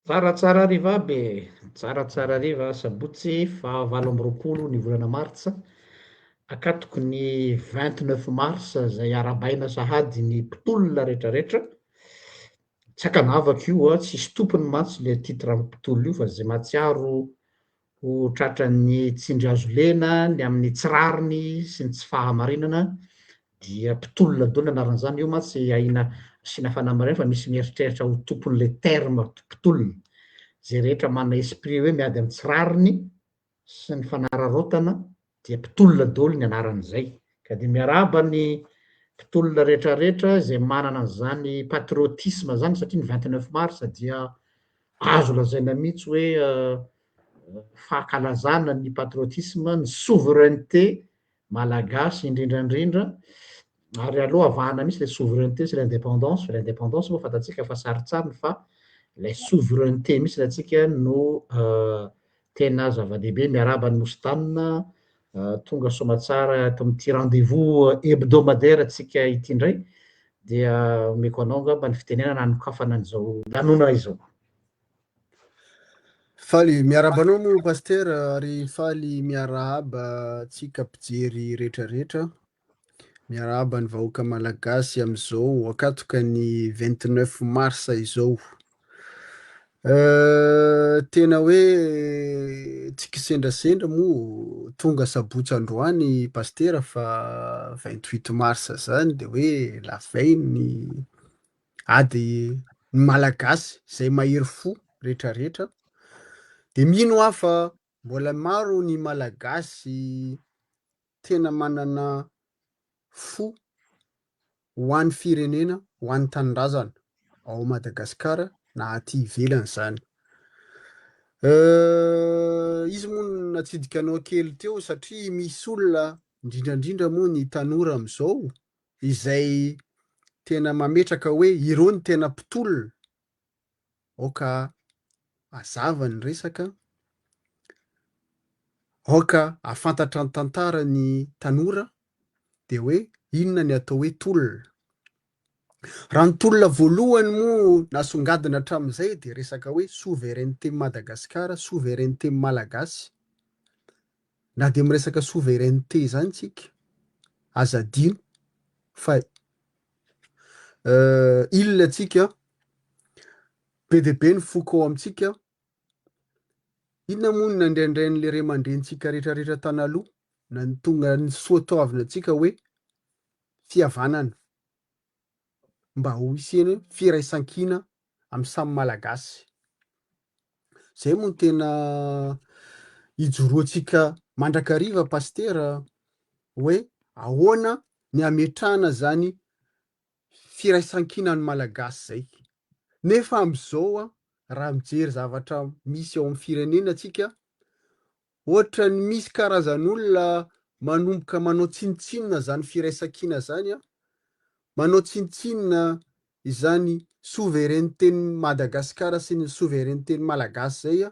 Tsaratsara ariva be, tsaratsara ariva sabotsy fa 8 amby 20 ny volana martsa, akatoko ny 29 mars zay arabaina sahady ny mpitolona rehetrarehetra. Tsy akanavako io a, tsisy tompony mantsy le titre mpitolona io fa zay mahatsiaro ho tratran'ny tsindry azo lena ny amin'ny tsy rariny sy ny tsy fahamarinana dia mpitolona daholo ny anaran'izany. Io mantsy ahina asiana fanamarinana fa misy mieritreritra ho tompon'le terme mpitolona. Zay rehetra mana esprit hoe miady amin'ny tsy rariny sy ny fanararaotana dia mpitolona daholo ny anaran'izay. Ka de miarahaba ny mpitolona rehetrarehetra zay manana an'zany patriotisme zany satria ny 29 mars dia azo lazaina mihitsy hoe fahakalazana ny patriotisme, ny souveraineté malagasy indrindrandrindra. Ary aloha avahana mihitsy le souveraineté sy l'indépendance, fa l'indépendance moa fantatsika fa sarotsarono fa lay souveraineté mihitsy raha antsika no tena zava-dehibe. Miarahaba ny Nosy Tanina, tonga soamantsara eto amin'ity rendez-vous hebdomadaire antsika ity indray, dia omeko anao angamba ny fitenenana hanokafana an'izao lanona izao. Faly miarahaba anao moa paster, ary faly miarahaba tsika mpijery rehetrarehetra, miarahaba ny vahoaka malagasy am'izao akatoka ny 29 mars izao. Tena hoe tsy kisendrasendra moa tonga sabotsy androany paster fa 28 mars zany de hoe la veille ny ady ny malagasy zay mahery fo rehetrarehetra. De mino aho fa mbola maro ny malagasy tena manana fo ho an'ny firenena, ho an'ny tanindrazana ao Madagasikara na aty ivelany zany. Izy moa natsidika anao kely teo satria misy olona indrindrandrindra moa ny tanora am'izao izay tena mametraka hoe ireo ny tena mpitolona. Aoka azava ny resaka, aoka afantatra ny tantara ny tanora de hoe inona ny atao hoe tolona. Raha ny tolona voalohany moa nasongadina hatramin'izay de resaka hoe souveraineté Madagasikara, souveraineté malagasy. Na de miresaka souveraineté zany tsika aza adino fa ilona tsika be de be ny foko ao amintsika. Inona moa ny nandraindrain'le ray aman-drenitsika rehetrarehetra tanaloha na ny tonga ny soatoavina antsika hoe fihavanana mba ho hiseny firaisan-kina amin'ny samy malagasy. Zay moa ny tena ijoroantsika mandrakariva paster hoe ahoana ny ametrahana zany firaisan-kinan'ny malagasy zay. Nefa am'izao raha mijery zavatra misy ao amin'ny firenena tsika, ohatra ny misy karazan'olona manomboka manao tsinitsinina zany firaisan-kina zany manao tsinitsinina izany souveraineté-ny Madagasikara sy ny souveraineté-ny malagasy zay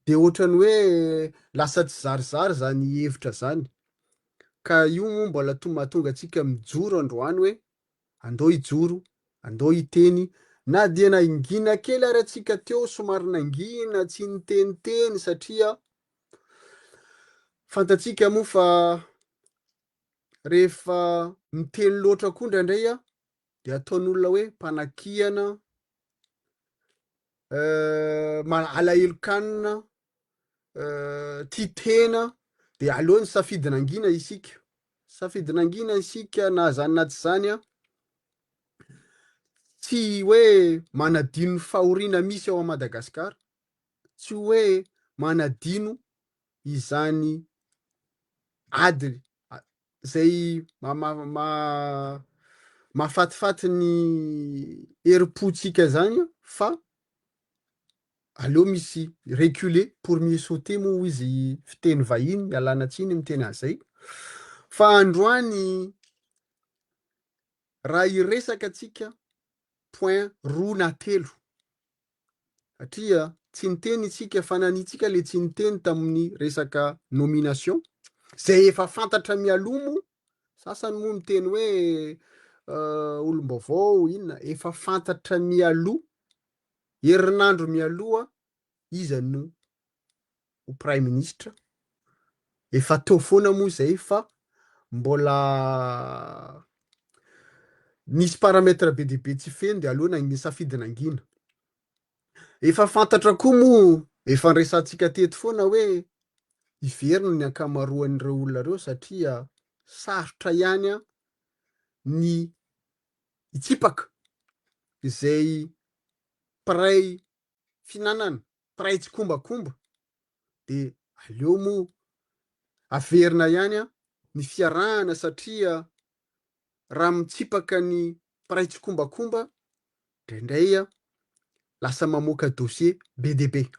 de ohatrany hoe lasa tsy zarizary zany hevitra zany. Ka io moa mbola mahatonga antsika mijoro androany hoe andao hijoro, andao hiteny, na dia naingina kely ary antsika teo somary naingina tsy niteniteny satria fantatsika moa fa rehefa miteny loatra koa indraindray de ataon'olona hoe mpanakiana, alahelo-kanina, tia tena, de aleo ny safidinangina isika. Safidinangina isika na zany na tsy zany tsy hoe manadino ny fahoriana misy ao a Madagasikara, tsy hoe manadino izany ady zay mahafatifaty ny herim-potsika zany fa aleo misy reculer pour mieux sauter moa izy fiteny vahiny, ialana tsiny miteny an'izay. Fa androany raha iresaka tsika point roa na telo satria tsy niteny isika fa nanitsika le tsy niteny tamin'ny resaka nomination zay efa fantatra mialomo. Sasany moa miteny hoe olom-baovao inona efa fantatra mialoha herinandro mialoha iza no ho prime ministre efa tao foana moa zay fa mbola nisy parametra be dia be tsy feno de aloha ny safidy nangina. Efa fantatra koa moa efa nresantsika teto foana hoe iverina ny ankamaroan'ireo olona reo satria sarotra ihany ny hitsipaka izay piray finanana, piray tsy kombakomba de aleo moa averina ihany ny fiarahana satria raha mitsipaka ny piray tsy kombakomba indraindray lasa mamoaka dossier be dia be.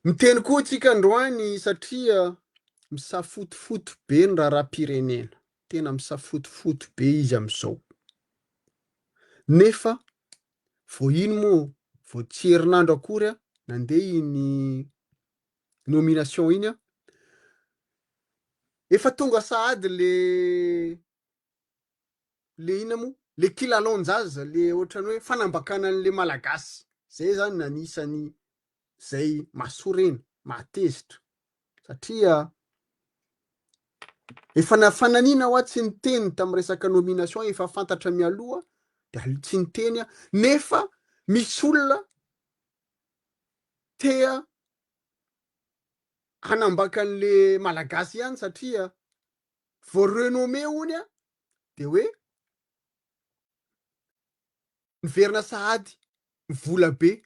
Miteny koa antsika androany satria misafotofoto be ny raharaham-pirenena, tena misafotofoto be izy amin'izao. Nefa vao iny moa vao tsy herinandro akory nandeha iny nomination iny efa tonga sahady le ina moa le kilalao-njaza le ohatrany hoe fanambakana an'le malagasy zay zany nanisany zay mahasorena mahatezitra satria efa fananina ho tsy niteny tamin'ny resaka nomination efa fantatra mialoha de tsy niteny nefa misy olona tea hanambaka an'le malagasy ihany satria vao renome hony de hoe niverina sahady vola be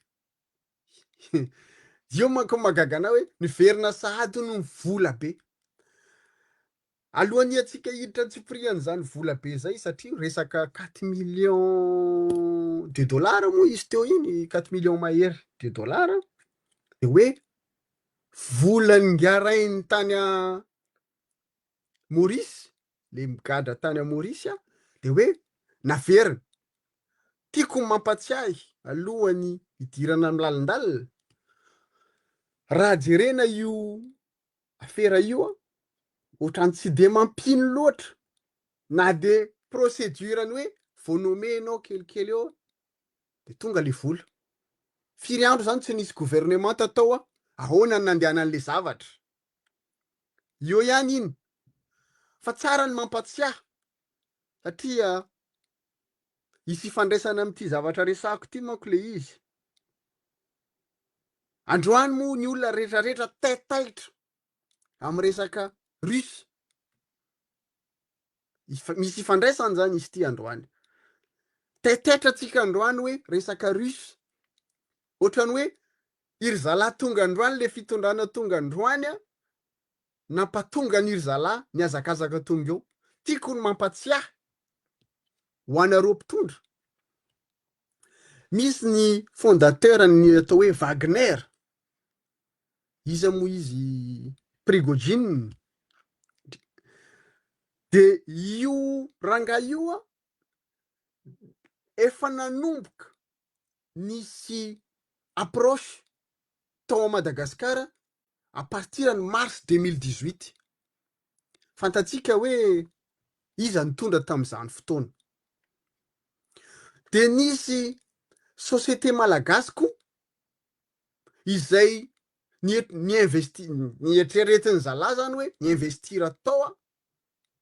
io manko magagana hoe niverina sahady no vola be. Alohan'ny atsika hiditra tsipirian'izany vola be zay satria resaka 4 millions de dollars moa izy teo iny 4 millions mahery de dollars de hoe volany ngarainy tany a Maurice le migadra tany a Maurice de hoe naverina. Tiako mampatsiahy alohany hidirana amin'ny lalindalina raha jerena io afera io ohatrany tsy de mampino loatra na de procédurany hoe vao nome anao kelikely eo de tonga le vola. Firy andro zany tsy nisy gouvernement tao ahoana ny nandehanan'le zavatra io ihany iny fa tsara ny mampatsiahy satria isy ifandraisana amin'ity zavatra resako ty manko le izy. Androany moa ny olona rehetrarehetra taitaitra amin'ny resaka russe misy ifandraisana zany izy ty androany taitaitra atsika androany hoe resaka russe ohatrany hoe iry zalahy tonga androany le fitondrana tonga androany nampatonga n'iry zalahy ny azakazaka tonga eo. Tiako ny mampatsiahy ho anareo mpitondra misy ny fondateur ny atao hoe Wagner iza moa izy Prigojine de io rangahy io efa nanomboka nisy approche tao Madagasikara à partir ny mars 2018 fantatsika hoe iza nitondra tamin'izany fotoana de nisy société malagasy koa izay nietreretiny zalahy zany hoe niinvestira tao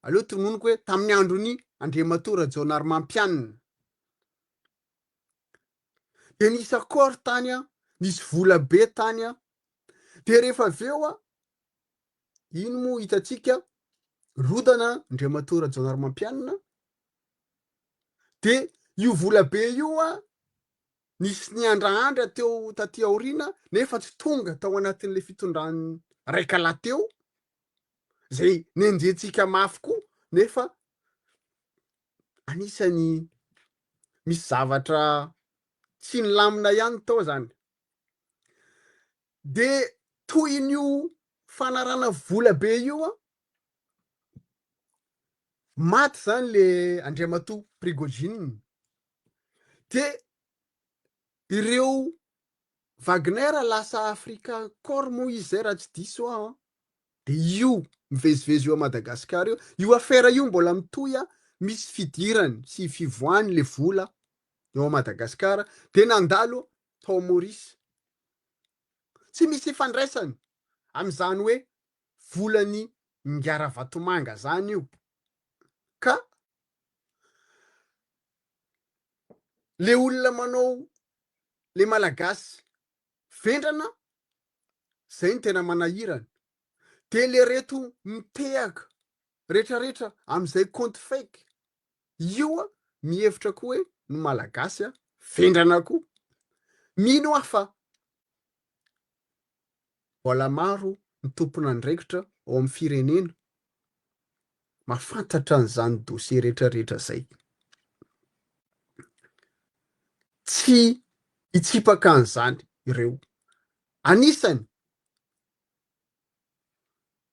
aleo tononoko hoe tamin'ny androny Andriamatoa Rajaonarimampianina de nisy accord tany nisy vola be tany de rehefa aveo ino moa hitatsika rodana Andriamatoa Rajaonarimampianina de io vola be io nisy niandrahandra teo taty aoriana nefa tsy tonga tao anatin'le fitondrany raika lahy teo zay nenjentsika mafy koa nefa anisany misy zavatra tsy nilamina ihany tao zany de toy io fanarana vola be io maty zany le Andriamatoa Prigojine de ireo Wagner lasa Afrika Corps moa izy zay raha tsy diso de io mivezivezy eo a Madagasikara io afera io mbola mitohy misy fidirany sy fivoahany le vola eo Madagasikara de nandalo tao Maurice. Tsy misy ifandraisany am'izany hoe volany Ngara Vatomanga zany io, ka le olona manao le malagasy vendrana zay ny tena manahirana, de le reto mitehaka rehetrarehetra am'izay compte fake io a mihevitra koa hoe ny malagasy a vendrana koa. Mino aho fa mbola maro ny tompon'andraikitra ao amin'ny firenena mahafantatra an'izany dosie rehetrarehetra zay. Tsy hitsipaka an'izany ireo. Anisany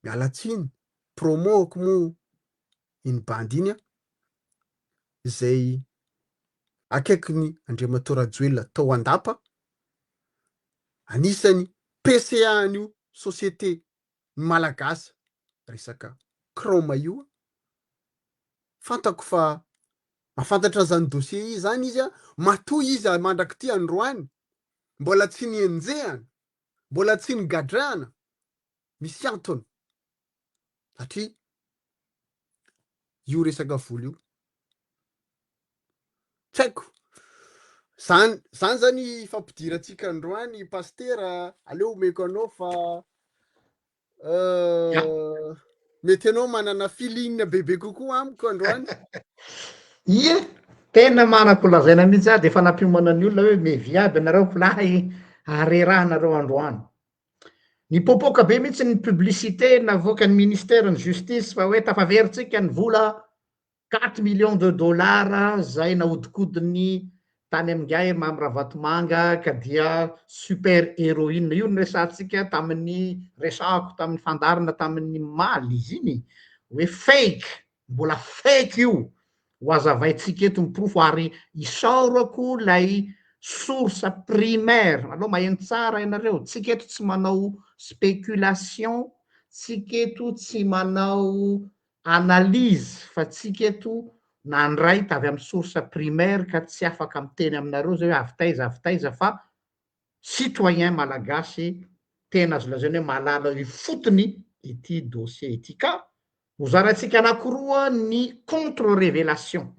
mialatsiny promoako moa iny bandy iny a izay akaiky Andriamatoa Rajoelina tao andapa. Anisany PCA-n'io société malagasy resaka Chrome io, fantako fa mahafantatra zany dossier io zany izy a, matoa izy mandraky androany, mbola tsy nienjehana, mbola tsy nigadrana, misy antony satria io resaka vola io tsy haiko. Zany zany fampidiratsika androany pastera, aleo omeko anao fa mety anao manana feeling bebe kokoa amiko androany. Ie, tena manako lazaina mihitsy a de efa nampiomana ny olona hoe mevy aby anareo polahy arerahanareo androany. Nipopoka be mihitsy ny publicité navoakan'ny ministère ny justice fa hoe tafaveritsika ny vola 4 millions de dollars zay nahodikodiny tany amin'Ngiahy Mamirahavatomanga ka dia super héroïne. Io ny resantsika tamin'ny resako tamin'ny fandarina tamin'ny maly izy iny hoe fake, mbola fake io. Ho azavaitsika eto miprofo ary isaorako lay source primaire. Aloha maheno tsara ianareo, tsika eto tsy manao spéculation, tsika eto tsy manao analyse fa tsika eto nandray tavy amin'ny source primaire ka tsy afaka miteny aminareo zay hoe avy taiza fa citoyen malagasy tena azo lazaina hoe malala ifotony ity dossier ity. Ka hozaratsika anakiroa ny contre révélation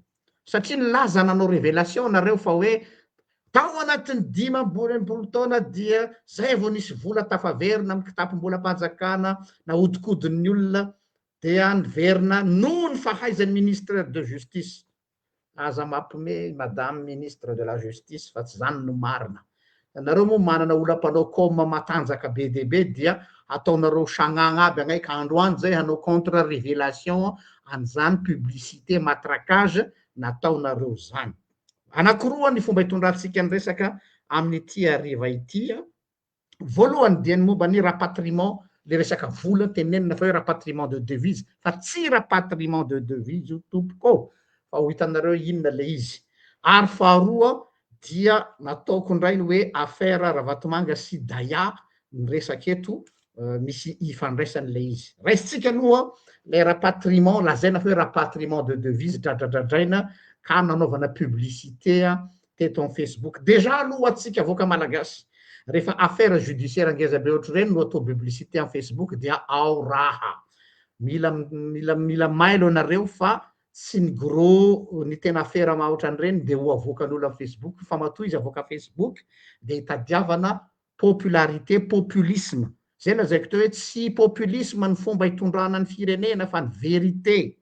satria nilaza nanao révélation nareo fa hoe tao anatin'ny 5 ambony enimpolo taona dia zay vao nisy vola tafaverina amin'ny kitapom-bolam-panjakana nahodikodin'ny olona dia niverina noho ny fahaizan'ny ministre de justice. Aza mampime madame ministre de la justice fa tsy zany no marina. Nareo moa manana olam-panao comme matanjaka be dia be dia ataonareo sagnagna aby agnay ka androany zay hanao contre révélation an'izany publicité matraquage nataonareo zany. Anakiroa ny fomba hitondrantsika ny resaka amin'ity hariva ity. Voalohany dia ny momba ny rapatriement, le resaka vola tenenina fa hoe rapatriement de devise fa tsy rapatriement de devise io tompoko, fa ho hitanareo inona le izy. Ary faharoa dia nataoko indray hoe affaire Ravatomanga sy Daya ny resaka eto misy ifandraisan'le izy. Raisitsika aloha le rapatriement lazaina fa hoe rapatriement de devise dradradradraina ka nanaovana publicité teto amin'ny Facebook. Déjà aloha atsika avoaka malagasy rehefa affaire judiciaire ngeza be ohatr'ireny no atao publicité amin'ny Facebook dia ao raha. Mila mailo anareo fa tsy ny gros ny tena affaire mahaotran'ireny de ho avoakan'olo amin'ny Facebook fa matoa izy avoaka Facebook de hitadiavana popularité, populisme. Zay lazaiko teo hoe tsy populisme ny fomba hitondrana ny firenena fa ny vérité.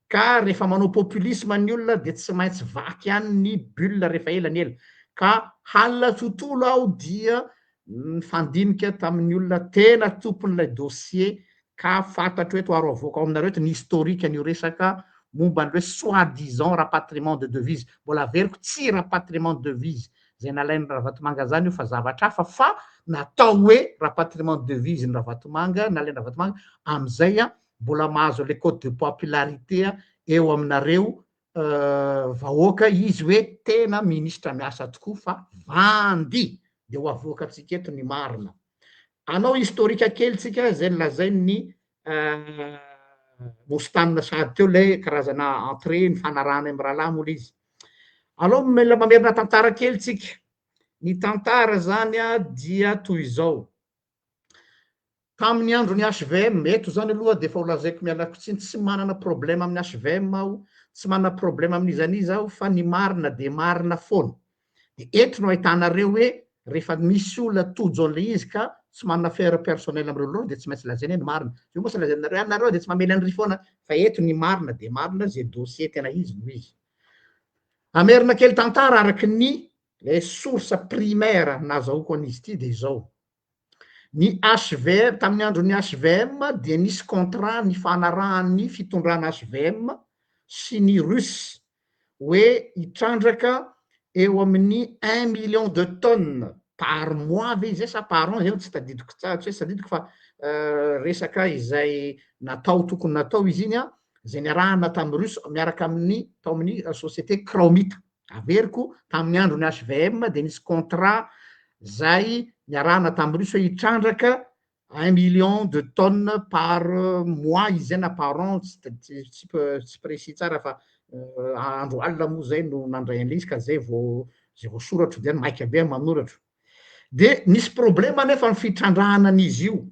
Ka rehefa manao populisme ny olona de tsy maintsy vaky ihany ny bulle rehefa ela ny ela. Ka halina tontolo aho dia nifandinika tamin'ny olona tena tompon'ilay dossier ka fantatro eto aro avoaka ao aminareo eto ny historique an'io resaka momba ny hoe soi-disant rapatriement de devise. Mbola averiko tsy rapatriement de devise zay nalain'ny Ravatomanga zany io fa zavatra hafa fa natao hoe rapatriement de devise ny Ravatomanga, nalain'ny Ravatomanga am'izay mbola mahazo le cote de popularité eo aminareo vahoaka izy hoe tena ministra miasa tokoa fa vandy de ho avoakantsika eto ny marina. Anao historique kelytsika zay lazainy Mostanina sahady teo le karazana entrée ny fanarahana amin'ny rahalahy mola izy. aloha mila mamerina tantara kely tsika. Ny tantara zany dia toy izao. Tamin'ny andro ny HVM, eto zany aloha de efa holazaiko mialako tsiny, tsy manana problème amin'ny HVM aho, tsy manana problème amin'izanizy aho, fa ny marina de marina foana. De eto no ahitanareo hoe rehefa misy olona tojo an'le izy ka tsy manana affaire personnel amreo loatra de tsy maintsy lazaina hoe ny marina. Io moa tsy lazainareo anareo de tsy mamely an'ry foana, fa eto ny marina de marina zay dossier tena izy no izy. Amerina kely tantara araky ny source primaire nazahoako an'izy ity de izao. Ny HVM, tamin'ny andro ny HVM de nisy contrat ny fanarahan'ny fitondrana HVM sy ny Russe hoe hitrandraka eo amin'ny 1 million de tonnes par mois ve zay sa par an, zay tsy tadidiko tsara, tsy hoe tsy tadidiko fa resaka izay natao tokony natao izy iny zay niarahana tamin'ny Russe miaraka amin'ny tao amin'ny société Cromita. Averiko tamin'ny andro ny HVM de nisy contrat zay niarahana tamin'ny Russe hoe hitrandraka 1 million de tonnes par mois izy zay na par an, tsy précis tsara fa andro alina moa zay no nandray an'le izy ka zay vao soratro de maika be manoratro. De nisy problème nefa ny fitrandrahana an'izy io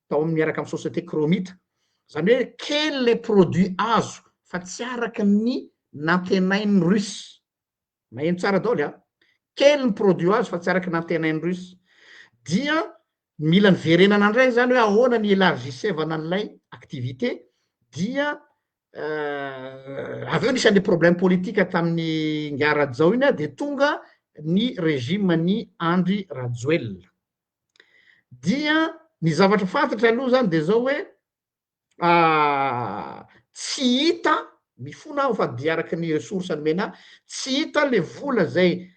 tao miaraka amin'ny société Cromita, zany hoe kely le produit azo fa tsy araka ny nantenain'ny Russe. Maheno tsara daholo a, kely ny produit azo fa tsy araka nantenain'ny Russe. Dia mila niverenana indray zany hoe ahoana ny élargissevana an'ilay activité, dia aveo nisy an'le problème politika tamin'ny Ngia Rajao iny de tonga ny régime ny Andry Rajoelina. Dia ny zavatra fantatra aloha zany de zao hoe tsy hita, mifona aho fa de araky ny ressource nomena, tsy hita le vola zay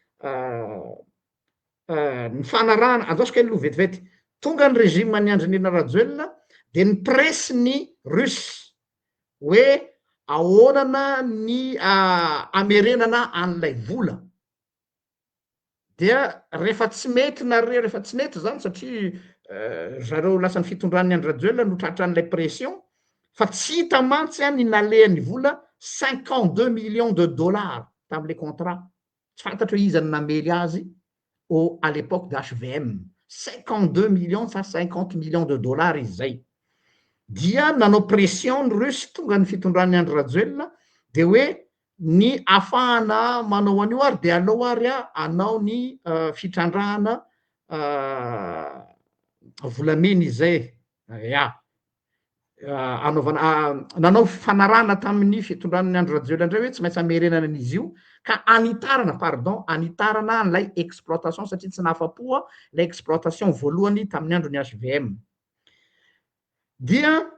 ny fanarahana, andaosika aloha vetivety, tonga ny régime ny Andry Nirina Rajoelina de ny presse ny Russe hoe ahoana ny amerenana an'ilay vola. Dia rehefa tsy mety nareo, rehefa tsy nety zany satria zareo lasan'ny fitondran'ny Andry Rajoelina no tratran'ilay pression, fa tsy hita mantsy ny nalehan'ny vola 52 millions de dollars tam'le contrat. Tsy fantatra hoe iza ny namely azy à l'époque de HVM. 52 millions sa 50 millions de dollars izy zay. Dia nanao pression ny Russe tonga ny fitondran'ny Andry Rajoelina de hoe ny ahafahana manao an'io ary de aleo ary anao ny fitrandrahana volamena izay anaovana nanao fanarahana tamin'ny fitondran'ny Andry Rajoelina indray hoe tsy maintsy amerenana an'izy io ka anitarana anitarana an'ilay exploitation satria tsy nahafa-po lay exploitation voalohany tamin'ny andro ny HVM. Dia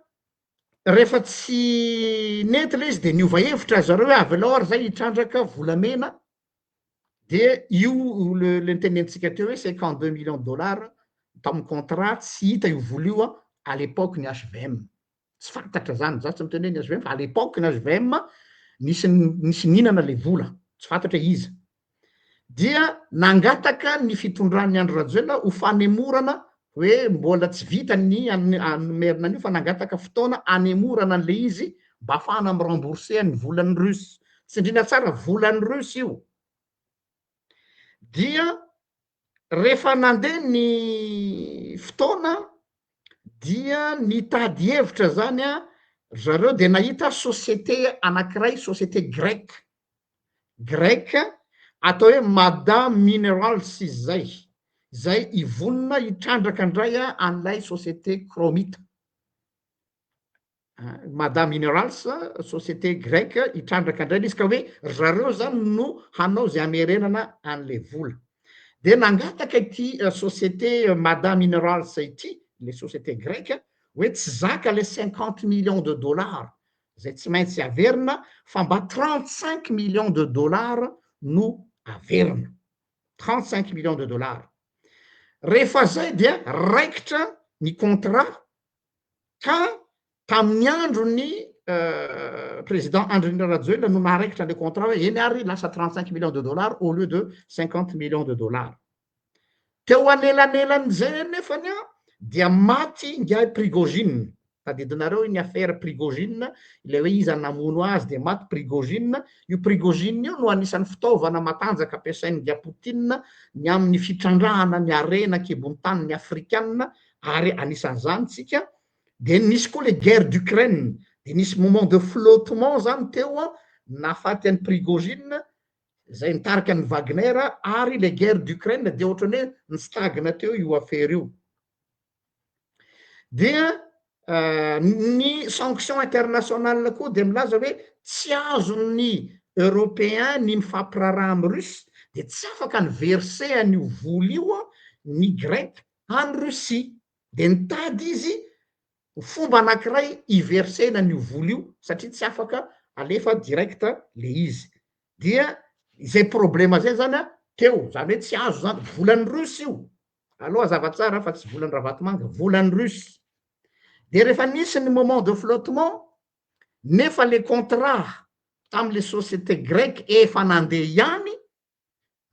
rehefa tsy nety le izy de niova hevitra zareo hoe avy aleo ary zay hitrandraka volamena, de io le nitenenitsika teo hoe 52 millions de dollars tamin'ny contrat tsy hita io vola io à l'époque ny HVM. Tsy fantatra zany, za tsy miteny hoe ny HVM fa à l'époque ny HVM nisy ninana le vola, tsy fantatra iza. Dia nangataka ny fitondran'ny Andry Rajoelina ho fanemorana hoe mbola tsy vita ny anomerina an'io fa nangataka fotoana anemorana an'le izy mba ahafahana mirembourser ny volan'ny Russe. Tsindrina tsara volan'ny Russe io. Dia rehefa nandeha ny fotoana dia nitady hevitra zany zareo de nahita société anankiray, société grec atao hoe Madame Minerals izy zay ivonina hitrandraka indray an'ilay société Cromita. Madame Minerals, société grec hitrandraka indray izy ka hoe zareo zany no hanao zay amerenana an'le vola. De nangataka ity société Madame Minerals ity, le société grecque, hoe tsy zaka le 50 millions de dollars zay tsy maintsy averina fa mba 35 millions de dollars no averina. 35 millions de dollars. Rehefa zay dia raikitra ny contrat ka tamin'ny andro ny président Andry Nirina Rajoelina no naharaikitra le contrat hoe eny ary lasa 35 millions de dollars au lieu de 50 millions de dollars. Teo anelanelan'izay nefany dia maty Ngia Prigozhin. tadidinareo ny affaire Prigozhin, ilay hoe izy namono azy de maty Prigozhin. Io Prigozhin io no anisan'ny fitaovana matanjaka ampiasain'ny Putin ny amin'ny fitrandrahana ny arena kibony tany ny afrikanina, ary anisan'izany tsika. De nisy koa le guerre d'Ukraine, de nisy moment de flottement zany teo nafaty an'ny Prigozhin, zay nitarika ny Wagner, ary le guerre d'Ukraine de ohatrany hoe nistagna teo io affaire io. Dia ny sanction internationale koa de milaza hoe tsy azony européen ny mifampiraraha amin'ny Russie, de tsy afaka ny verser an'io vola io ny grec any Russie, de nitady izy fomba anankiray hiversena an'io vola io satria tsy afaka alefa direct le izy. Dia zay problema zay zany teo, zany hoe tsy azo zany volan'ny Russie io, aloha zava tsara fa tsy volan'ny Ravatomanga, volan'ny Russie. De rehefa nisy ny moment de flottement, nefa le contrat tam'le société grecque efa nandeha ihany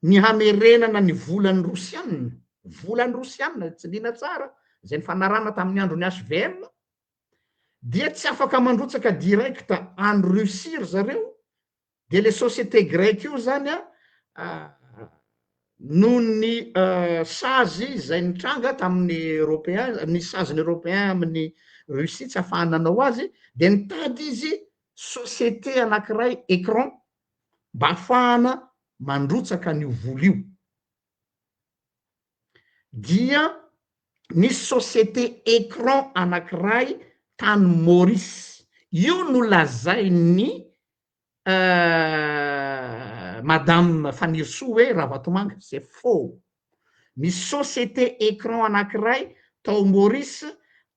ny hamerenana ny volan'ny Rosianina, volan'ny Rosianina tsy lina tsara, zay ny fanarana tamin'ny andro ny HVM, dia tsy afaka mandrotsaka direct any Russie ry zareo. De le société grecque io zany noho ny sazy zay nitranga tamin'ny européen, ny saziny européen amin'ny Russie tsy ahafahana nanao azy, de nitady izy société anankiray écran mba ahafahana mandrotsaka an'io vola io. Dia nisy société écran anankiray tany Maurice, io no lazainy madame Fanirso hoe Ravatomanga, c'est faux. Misy société écran anankiray tao Maurice,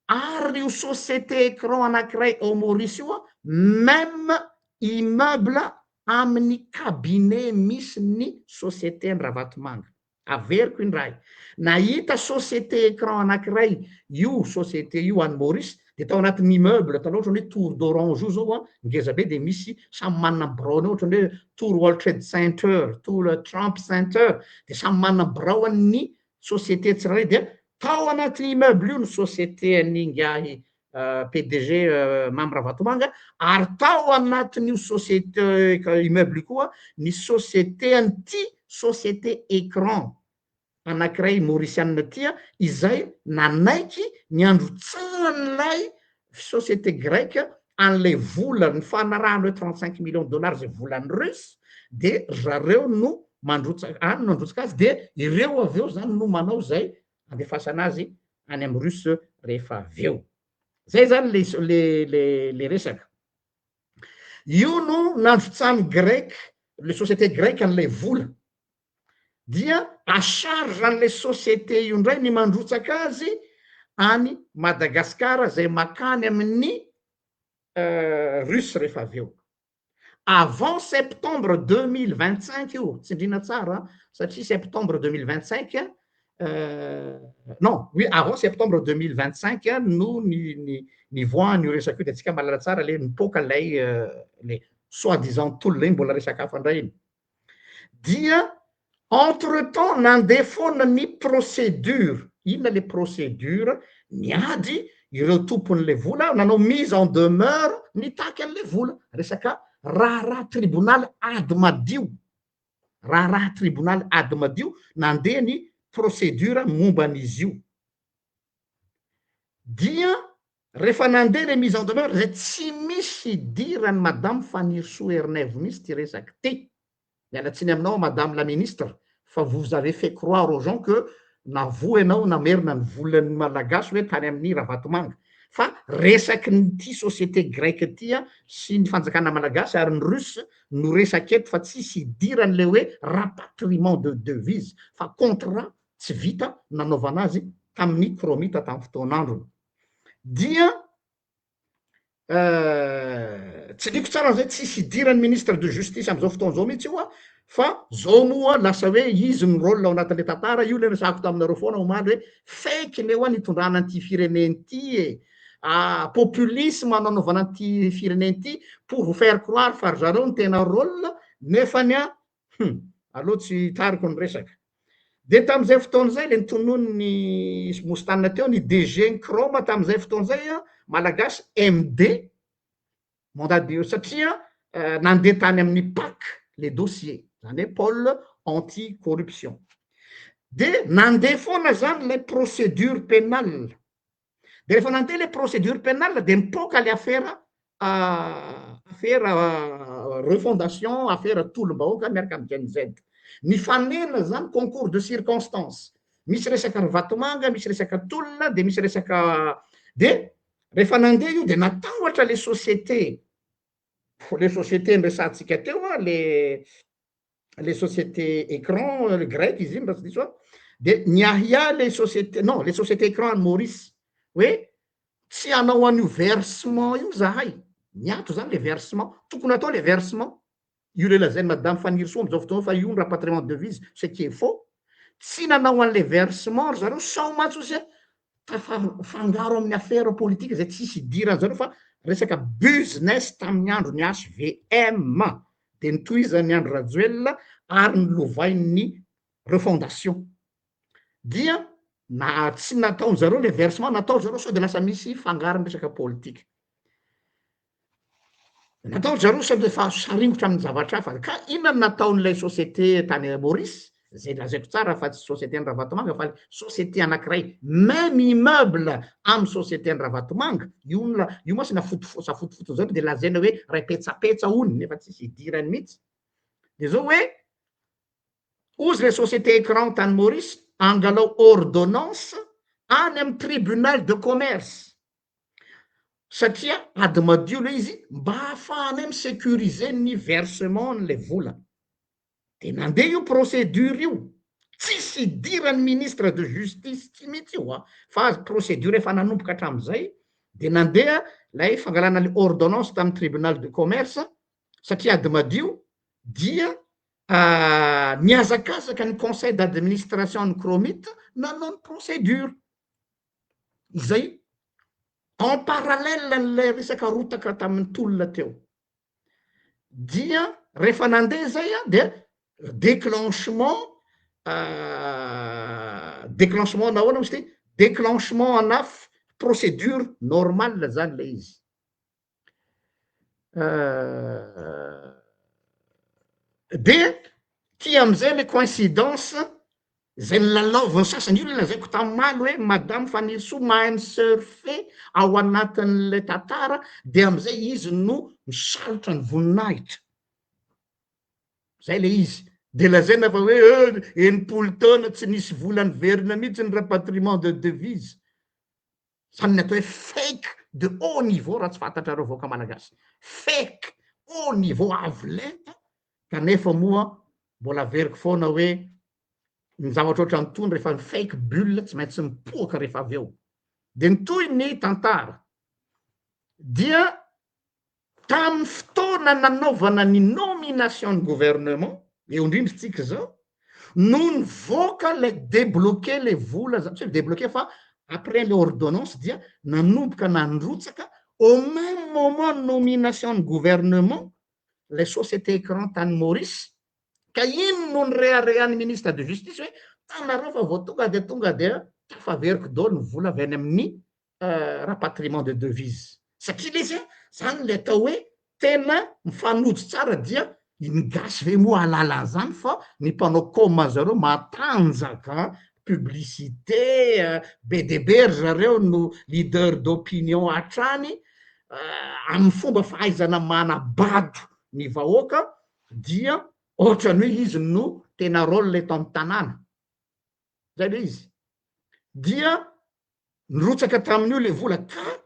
ary io société écran anankiray ao Maurice io même immeuble amin'ny cabinet misy ny société ny Ravatomanga. Averiko iny raha, nahita société écran anankiray io société io any Maurice, de tao anatin'ny immeuble tao ohatrany hoe tour d'orange io zao ngeza be, de misy samy manana braony ohatrany hoe tour World Trade Center, tour Trump Center, de samy manana braony ny société tsirairay. De tao anatin'ny immeuble io ny société ningahy PDG Mamy Ravatomanga, ary tao anatin'io société immeuble koa ny société an'ity société écran anankiray mauricianina tia, izay nanaiky ny androtsan'ilay société grecque an'lay vola ny fanarahana hoe 35 millions de dollars zay volan'ny Russe, de zareo no mandrotsaka any no androtsaka azy, de ireo aveo zany no manao zay andefasana azy any amin'ny Russe rehefa aveo. Zay zany le resaka. Io no nandrotsany grec, le société grecque an'lay vola, dia a charge an'le société io ndray ny mandrotsaka azy any Madagasikara, zay makany amin'ny Russe rehefa aveo. Avant septembre 2025 io, tsindrina tsara satria septembre 2025 non, oui, avant septembre 2025 no ny voan'io resaka io, de antsika malala tsara le nipoka lay le soi-disant tolona iny mbola resaka hafa ndray iny. Dia entre temps nandeha foana ny procédure, inona le procédure, niady ireo tompon'le vola, nanao mise en demeure nitaky an'le vola, resaka raharaha tribunal ady madio, raharaha tribunal ady madio nandeha ny procédure momba an'izy io. Dia rehefa nandeha le mise en demeure, zay tsy misy dirany madame Fanirso Ernève misy ty resaky ty. Mialatsiny aminao madame la ministre, fa vous avez fait croire aux gens que navoa ianao namerina ny volan'ny malagasy hoe tany amin'ny Ravatomanga, fa resaky nyty société grecque ty sy ny fanjakana malagasy ary ny Russe no resaky eto, fa tsisy idirany le hoe rapatriement de devise, fa contrat tsy vita nanaovana azy tamin'ny kromita tamin'ny fotoan'androny. Dia tsy diko tsara zay tsisy idirany ministre de justice am'izao fotoan'izao mihitsy io fa zao moa lasa hoe izy ny rôle ao anatin'le tantara. Io le resako taminareo foana omaly hoe fake le hoa nitondrana an'ity fireneny ty populisme nanaovana an'ity fireneny ty pour vous faire croire fa ry zareo ny tena rôle, nefany aloha tsy tariko ny resaka. De tam'izay fotoana zay le nitonony ny mostanina teo ny DG ny Chrome tam'izay fotoana zay malagasy MD mandat de satria nandeha tany amin'ny PAC les dossiers zany hoe pôle anti corruption de nandeha foana zany le procédure pénale de rehefa nandeha le procédure pénale de mipoka le affaire refondation affaire tolom-bahoaka miaraka amin'ny GNZ nifanena zany concours de circonstance misy resaka vatomanga misy resaka tolona de misy resaka de rehefa nandeha io de natahotra les sociétés nresantsika teo les sociétés écran grec izy iny raha tsy diso a de niahia les sociétés non les sociétés écran any Maurice hoe tsy anao an'io versement io zahay niato zany le versement tokony atao le versement io le lazainy madame Fanny Rsou am'izao fotoana fa io ny rapatriement de devise ce qui est faux tsy nanao an'le versement ry zareo saomatsy fangaro amin'ny affaire politique zay tsisy idirany zareo fa resaka business tamin'ny andro ny HVM de nitohizany andro Rajoelina ary nilovain'ny refondation dia na tsy nataony zareo le versement natao zareo sao de lasa misy fangarony resaka politika natao zareo sao de fa saringotra amin'ny zavatra hafa ka inona nataon'ilay société tany Maurice zay lazaiko tsara fa tsy société ny Ravatomanga fa société anankiray même immeuble amin'ny société ny Ravatomanga io ma sy sa fotofoto zao de lazaina hoe ray petsapetsa ony nefa tsisy idirany mihitsy de zao hoe ozy le société écran tany Maurice angalao ordonnance any amin'ny tribunal de commerce satria ady madio le izy mba hahafahany misécuriser ny versement n'le vola de nandeha io procédure io tsisy idirany ministre de justice tsy mihitsy io fa procédure efa nanomboka hatram'izay de nandeha lay fangalana le ordonnance tamin'ny tribunal de commerce satria ady madio dia niazakazaka ny conseil d'administration ny cromite nanao ny procédure izay en parallèle n'le resaka rotaka tamin'ny tolona teo dia rehefa nandeha zay de déclenchement nahoana misy ty déclenchement ana procédure normale zany le izy de ty am'izay le coïncidence zay nylalaovany sasany io le lazaiko tamimaly hoe madame Fanny Rsou mahay misurfe ao anatin'le tantara de am'izay izy no misalotra ny voninahitra zay le izy de lazaina fa hoe enimpolo taona tsy nisy volany verina mihitsy ny rapatriement de devise zany ny atao hoe fake de haut niveau raha tsy fantatrareo vaoaka malagasy fake haut niveau avolenta kanefa moa mbola averiko foana hoe ny zavatra oatra nytony rehefa ny fake bulle tsy maintsy mipoaka rehefa avy eo de nytoy ny tantara dia tamin'ny fotoana nanaovana ny nomination ny gouvernement eo indrindritsika zao no nivoaka le débloquer le vola tsy hoe débloquer fa après le ordonnance dia nanomboka nandrotsaka au même moment nomination ny gouvernement le société écran tany Maurice ka ino no ny reharehan'ny ministre de justice hoe tanareo fa vao tonga de tafaveriko daholo ny vola avy any amin'ny rapatriement de devise satria le izy zany le atao hoe tena mifanojo tsara dia gasy ve moa alala zany fa ny mpanao coma zareo matanjaka publicité be de be ry zareo no leader d'opinion hatrany amin'ny fomba fahaizana manabado ny vahoaka dia ohatrany hoe izy no tena rôle le tao amin'ny tanàna zay le izy dia nirotsaka tamin'io le vola ka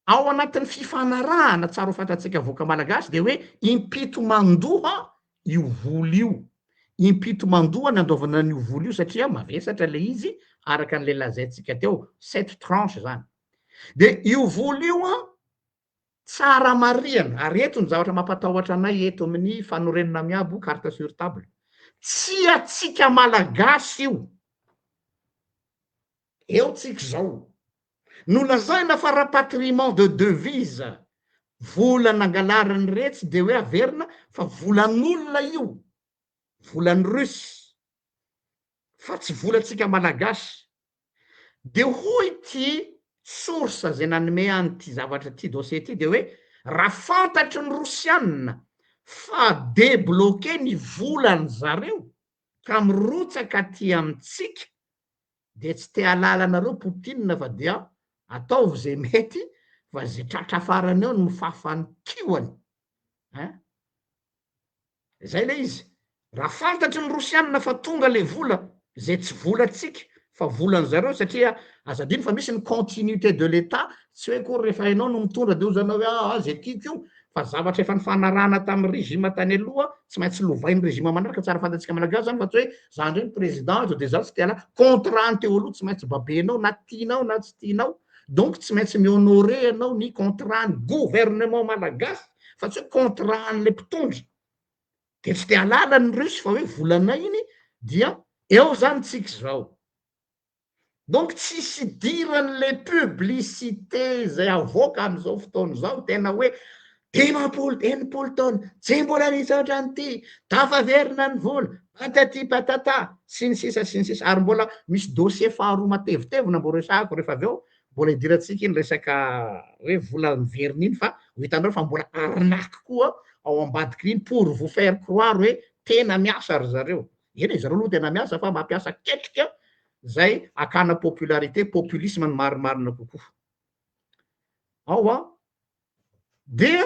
ao anatin'ny fifanarahana tsara ho fantatsika voaka malagasy de hoe impito mandoha io vola io impito mandoha ny andaovana n'io vola io satria mavesatra le izy araka n'le lazaintsika teo 7 tranche zany de io vola io tsara mariana ary eto ny zavatra mampatahotra anay eto amin'ny fanorenana miabo carte sur table tsy atsika malagasy io eo tsika zao no lazaina fa rapatriement de devise vola nangalarany retsy de hoe averina fa volan'olona io volan'ny Rusy fa tsy volatsika malagasy de hoy ty source zay nanome anyty zavatra ty dossier ty de hoe raha fantatry ny Rosianina fa débloqué ny volany zareo ka mirotsaka aty amitsika de tsy te halala anareo Poutine fa dia ataovy zay mety fa zay tratra farany eo no mifafany kioany zay le izy raha fantatry ny Rosianina fa tonga le vola zay tsy volatsika fa volany zareo satria azadiny fa misy ny continuité de l'État tsy hoe kory rehefa hainao no mitondra de ozanao hoe zay tiako io fa zavatra efa nifanarahana tamin'ny régime tany aloha tsy maintsy lovainy régime manaraka tsara fantatsika malagasy zany fa tsy hoe za ndray ny président de za tsy te ala contrat ny teo aloha tsy maintsy babenao na tianao na tsy tianao donc tsy maintsy mihonoré anao ny contrat ny gouvernement malagasy fa tsy hoe contrat an'le mpitondra de tsy te halala ny Rusy fa hoe volanay iny dia eo zany tsika zao donc tsisy diran'le publicité zay avoaka am'izao fotoana zao tena hoe enimpolo taona tsy mbola nisaotra nyty tafaverina ny vola patati patata sy ny sisa ary mbola misy dossier faharoa matevitevina mbo resahako rehefa avy eo mbola idiratsika iny resaka hoe vola miverina iny fa ho hitanareo fa mbola arnaque koa ao ambadiky iny pour vous faire croire hoe tena miasa ry zareo eny zareo aloha tena miasa fa mampiasa ketrika zay akana popularité populisme ny marimarina kokoa ao a dia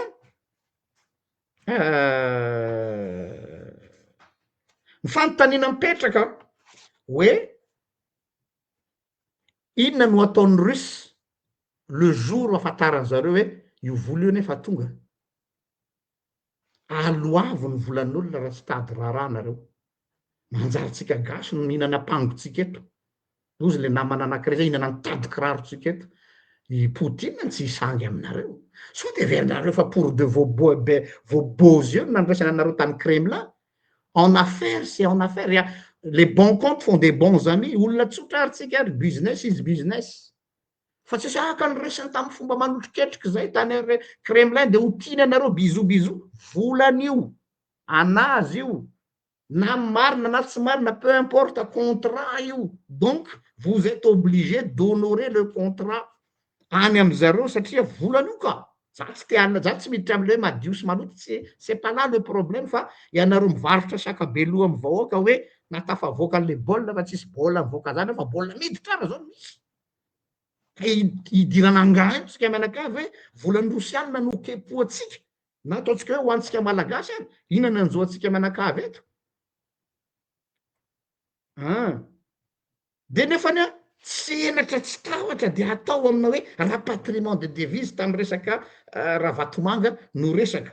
ny fanontaniana mipetraka hoe inona no ataon'ny Rusy le jour afantarany zareo hoe io vola io nefa tonga aloavo ny volan'olona raha tsy tady raharaha nareo manjarintsika gasy no mihinana ampangotsika eto ozy le namana anankiray zay ihinana ny tady kirarotsika eto i Poutine tsy isangy aminareo so de averinareo fa pour de vos beaux yeux nandraisana anareo tamy Kremlin en affaire c'est en affaire les bons comptes font des bons amis olona tsotra ary tsika ary business is business fa tsy saka ny resany tamy fomba manotriketriky zay tany Kremlin de ho tiany anareo bizou volan'io anazy io na marina na tsy marina peu importe contrat io donc vous êtes obligé d'honorer le contrat any am'zareo satria volany io ka za tsy te alina za tsy miditra am'le hoe madio sy maloto tsy c'est pas là le problème fa ianareo mivarotra sakabeloha amy vahoaka hoe natafavoaka an'le baolina fa tsisy baolina mivoaka zany fa baolina miditra ara zao misy idirana anga io tsika mianakavy hoe volan'ny Rosianina no kepoatsika na ataotsika hoe ho antsika malagasy ary inona nanjoatsika mianakavy eto de nefany a tsy enatra tsy tahotra de atao amina hoe rapatriement de devise tamy resaka raha vatomanga no resaka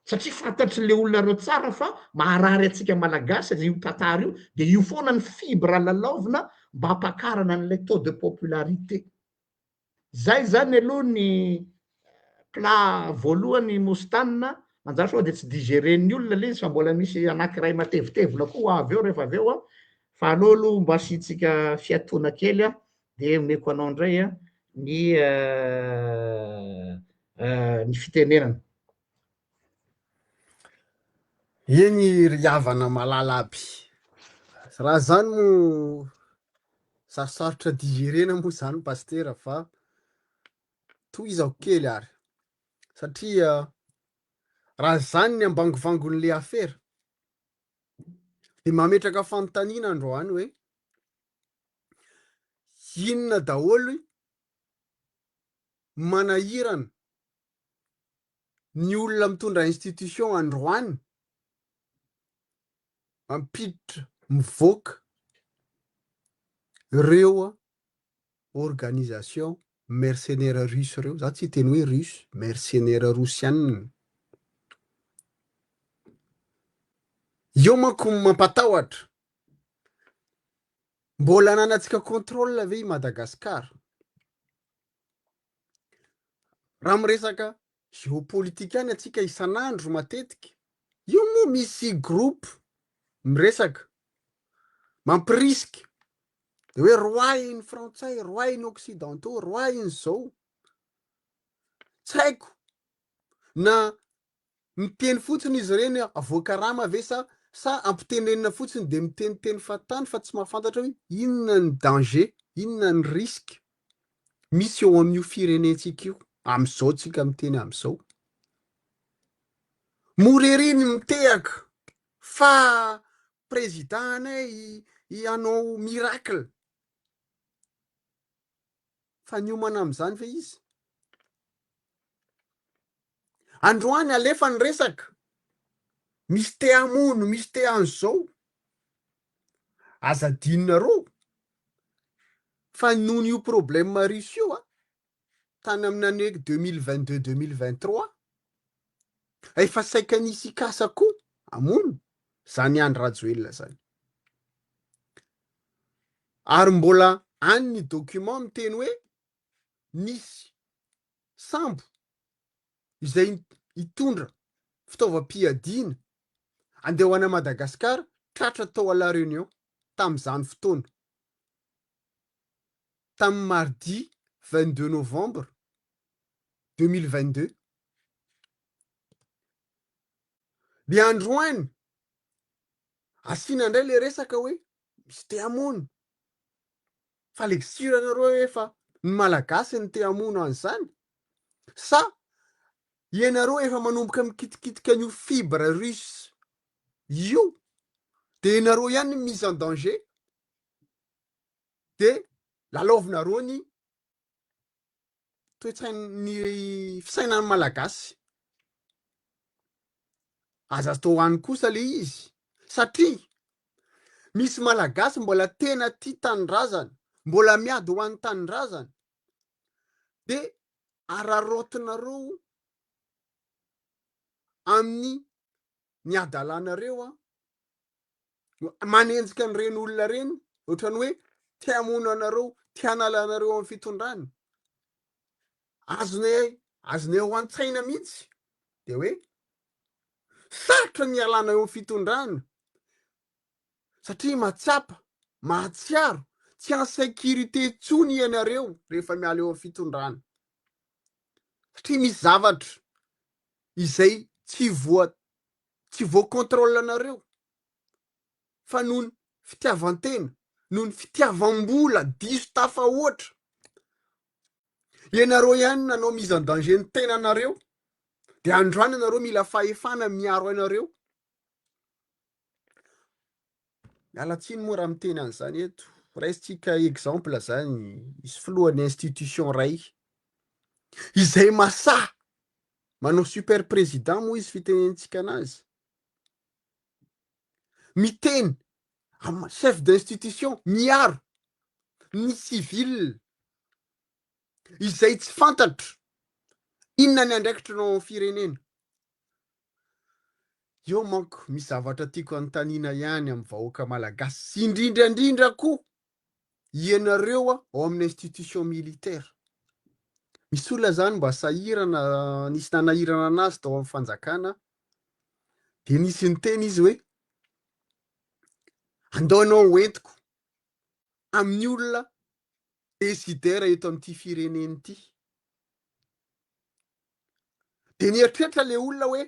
satria fantatry le olona reo tsara fa maharary atsika malagasy io tantara io de io foana ny fibre lalaovina mba hampakarana an'le taux de popularité zay zany aloha ny plat voalohany mostanina manjary soa de tsy digeren'ny olona le izy fa mbola misy anankiray matevitevina koa avy eo rehefa avy eo a fa aleo aloha mba asitsika fiatona kely a de omeko anao indray a ny fitenenana eny ry havana malala aby raha zany mo sarosarotra digerena moa zany pastera fa toy izao kely ary satria raha zany ny ambangovangon'le afera de mametraka fanontaniana androany hoe inona daholo manahirana ny olona mitondra institution androany mampiditra mivoaka reo organisation mercenaire russe reo za tsy teny hoe russe mercenaire rosianina io manko mampatahotra mbola ananatsika contrôle ave i Madagasikara raha miresaka géopolitique any atsika isan'andro matetika io moa misy groupe miresaka mampirisika de hoe roainy frantsay roainy occidentaux roainy zao tsy haiko na miteny fotsiny izy reny avoaka rama ave sa ampitenenina fotsiny de miteniteny fatany fa tsy mahafantatra hoe inona ny danger inona ny risque misy eo amin'io firenentsika io am'izao tsika miteny am'izao moreriny mitehaka fa présidentanay hanao miracle fa niomana am'izany ve izy androany alefa ny resaka misy te hamono misy te an'izao aza dinonareo fa nohon' io problème risy io tany amin'ny aneky 2022-2023 efa saika nisy ikasa koa amono zany Andry Rajoelina zany ary mbola any ny document miteny hoe nisy sambo izay hitondra fitaovam-piadiana andeha ho any Madagasikara tratra tao à la Réunion tamin'izany fotoana tamin'ny mardi 22 novembre 2022 le androany asiana indray le resaka hoe misy te hamono fa leksiranareo efa ny malagasy ny te hamono an'izany sa ianareo efa manomboka mikitikitika an'io fibre russe io de ianareo ihany ny mise en danger de lalaovinareo ny toetsain'ny fisainan'ny malagasy aza tao any kosa le izy satria misy malagasy mbola tena tia tanindrazana mbola miady ho an'ny tanindrazana de ararotinareo amin'ny ny adalanareo manenjika ny reny olona reny ohatrany hoe tia hamono anareo tia hanalanareo amin'ny fitondrany azonay ho an-tsaina mihitsy de hoe sarotra ny alana eo amin'ny fitondrana satria mahatsapa mahatsiaro tsy an sécurité tsony ianareo rehefa miala eo amin'ny fitondrana satria misy zavatra izay tsy voa anareo fa noho ny fitiavantena noho ny fitiavam-bola diso tafahoatra ianareo ihany nanao mise en danger ny tenanareo de androany anareo mila fahefana miaro anareo mialatsiny moa raha miteny an'izany eto raisitsika exemple zany misy filohan'ny institution ray izay masaha manao super président moa izy fitenentsika anazy miteny chef d'institution miaro ny civil izay tsy fantatra inona ny andraikitra nao amin'ny firenena eo manko misy zavatra tiako anontaniana ihany amin'ny vahoaka malagasy sy indrindrandrindra koa ianareo ao amin'ny institution militaire misy olona zany mba sahirana nisy nanahirana anazy tao amin'ny fanjakana de nisy ny teny izy hoe andaonao entiko amin'ny olona desidera eto amin'ity fireneny ity de nieritreritra le olona hoe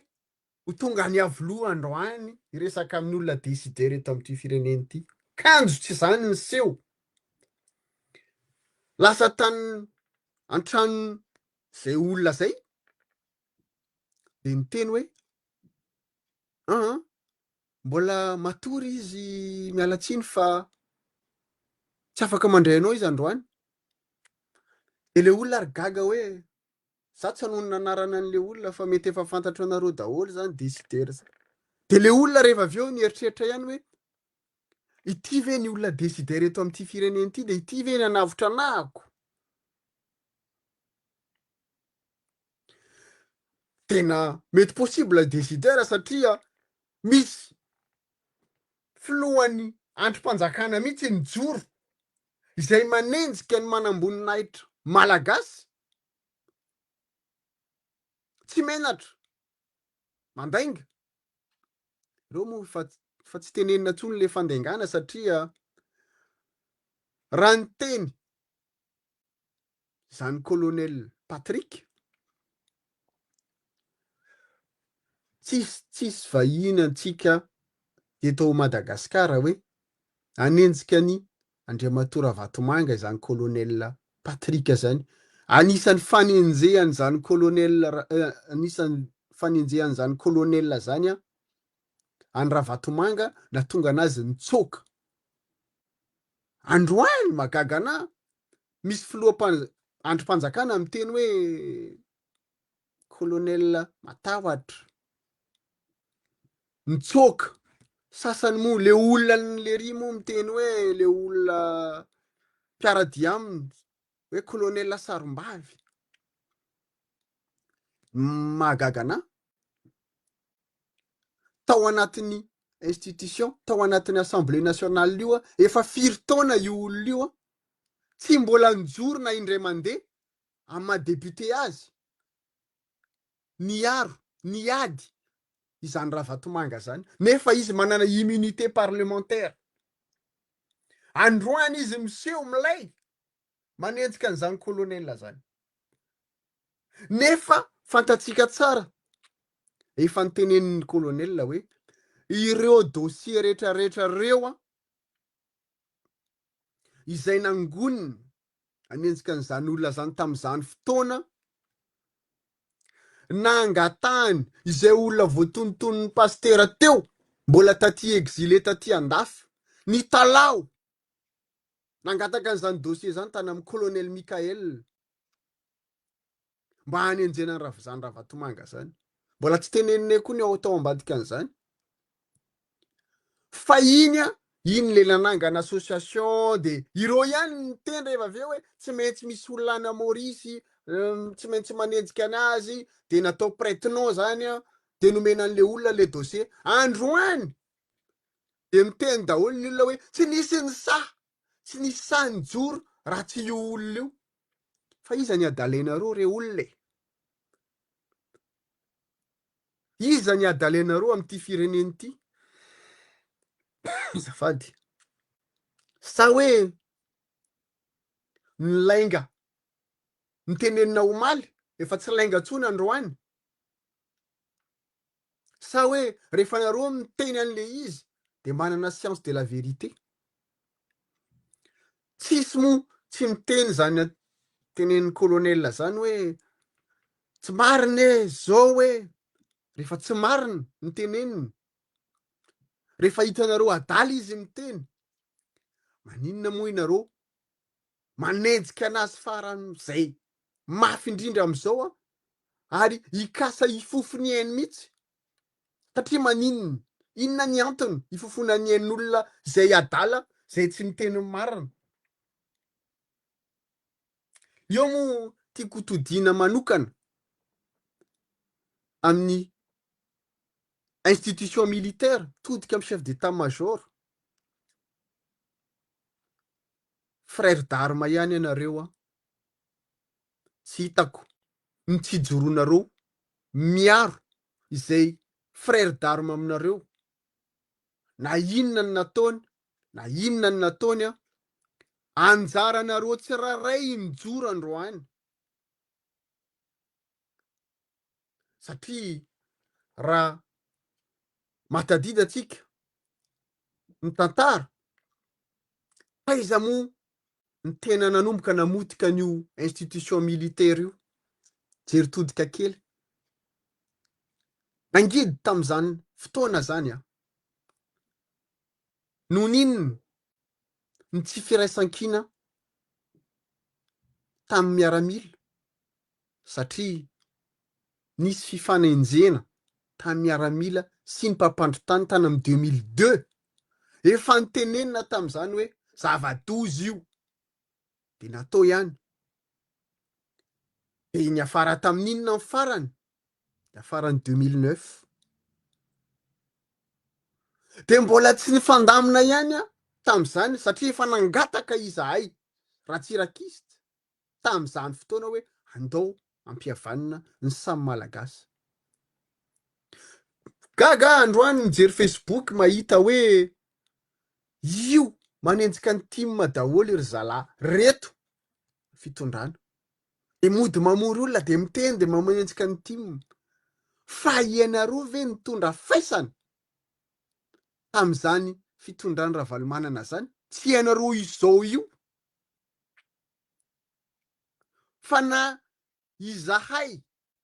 ho tonga ny avoloha androany resaka amin'ny olona desidera eto amin'ity fireneny ity kanjo tsy zany ny seho lasa tany antrano zay olona zay de niteny hoe mbola matory izy mialatsiny fa tsy afaka mandray anao izy androany de le olona ary gaga hoe za tsy hanao ny nanarana an'le olona fa mety efa fantatra anareo daholo zany desidera zany de le olona rehefa avy eo nieritreritra ihany hoe ity ve ny olona desidera eto amin'ity fireneny ity de ity ve ny anavotra anahako tena mety possible desidera satria misy filohan'ny androm-panjakana mihitsy ny joro izay manenjika ny manamboninahitra malagasy tsy menatra mandainga reo moa fa tsy tenenina ntsony le fandaingana satria raha ny teny zany colonel Patrick tsisy vahiny antsika eto Madagasikara hoe anenjika ny Andriamatora Vatomanga izany colonel Patrika zany. Anisan'ny fanenjehany zany colonel anisan'ny fanenjehany zany colonel zany any Ravatomanga na tonga anazy nitsoaka. Androany magaga anahy misy androm-panjakana miteny hoe colonel Matahotra nitsoaka. Sasany moa le olona le ry moa miteny hoe le olona mpiaradia aminy hoe colonel Sarombavy. Mahagaga anahy. Tao anatin'ny institution, tao anatin'ny assemblée nationale io efa 4 taona io olona io tsy mbola nijoro na indray mandeha amin'ny mahadeputé azy. Niaro, niady izany Ravatomanga zany. Nefa izy manana immunité parlementaire. Androany izy miseho milay manenjika an'izany colonel zany. Nefa fantatsika tsara, efa nitenenin'ny colonel hoe ireo dossier rehetrarehetra reo izay nangoniny anenjika an'izany olona zany tamin'izany fotoana nangatahany izay olona voatonontonon'ny pastera teo mbola taty exilé taty andafy ny talao nangataka an'izany dossier zany tany amin'ny colonel Mikael mba hanenjena zany Ravatomanga zany. Mbola tsy teneninay koa ny ao tao ambadika an'izany. Fa iny le nanangana association de ireo ihany miteny rehefa avy eo hoe tsy maintsy misy olona ana Maurice tsy maintsy manenjika anazy de natao prête-nom zany de nomena an'le olona le dossier. Androany de miteny daholo ny olona hoe tsy nisy ny sa nijoro raha tsy io olona io. Fa iza ny adalenareo re olona e? Iza ny adalenareo amin'ity fireneny ity? Zafady. Sa hoe ny lainga nitenenina omaly efa tsy lainga ntsony androany? Sa hoe rehefa nareo miteny an'le izy de manana science de la vérité? Tsisy moa tsy miteny zany tenenin'ny colonel zany hoe tsy marina e zao hoe rehefa tsy marina ny teneniny. Rehefa hitanareo adaly izy miteny, maninona moa inareo manenjika anazy faran'izay mafy indrindra am'izao ary ikasa ifofony ainy mihitsy. Satria maninona? Inona ny antony ifofona ny ain'olona zay adala zay tsy miteny marina? Io moa tiako todina manokana amin'ny institution militaire todika amin'ny chef d'état-major. Frère d'armes ihany ianareo tsy hitako ny tsy joronareo miaro izay frère d'armes aminareo. Na inona ny nataony, na inona ny nataony anjaranareo tsiraray mijoro androany. Satria raha matadida tsika ny tantara, taiza moa ny tena nanomboka namotika an'io institution militaire io? Jery todika kely. Nangidy tamin'izany fotoana zany noho ninona ny tsy firaisan-kina tamin'ny miaramila? Satria nisy fifanenjena tamin'ny miaramila sy ny mpampandro-tany tany amin'ny 2002. Efa nitenenina tamin'izany hoe zava-doza io de natao ihany. De ny afara tamin'inona ny farany? Ny afaran'ny 2009. De mbola tsy nifandamina ihany tamin'izany satria efa nangataka izahay Ratsirakista tamin'izany fotoana hoe andao ampihavanana ny samy malagasy. Gaga androany mijery Facebook mahita hoe io manenjika ny team daholo ry zalahy reto fitondrana. De mody mamory olona de miteny de manenjika ny team. Fa ianareo ve nitondra faisana tamin'izany fitondrany Ravalomanana zany? Tsy ianareo izao io? fa na izahay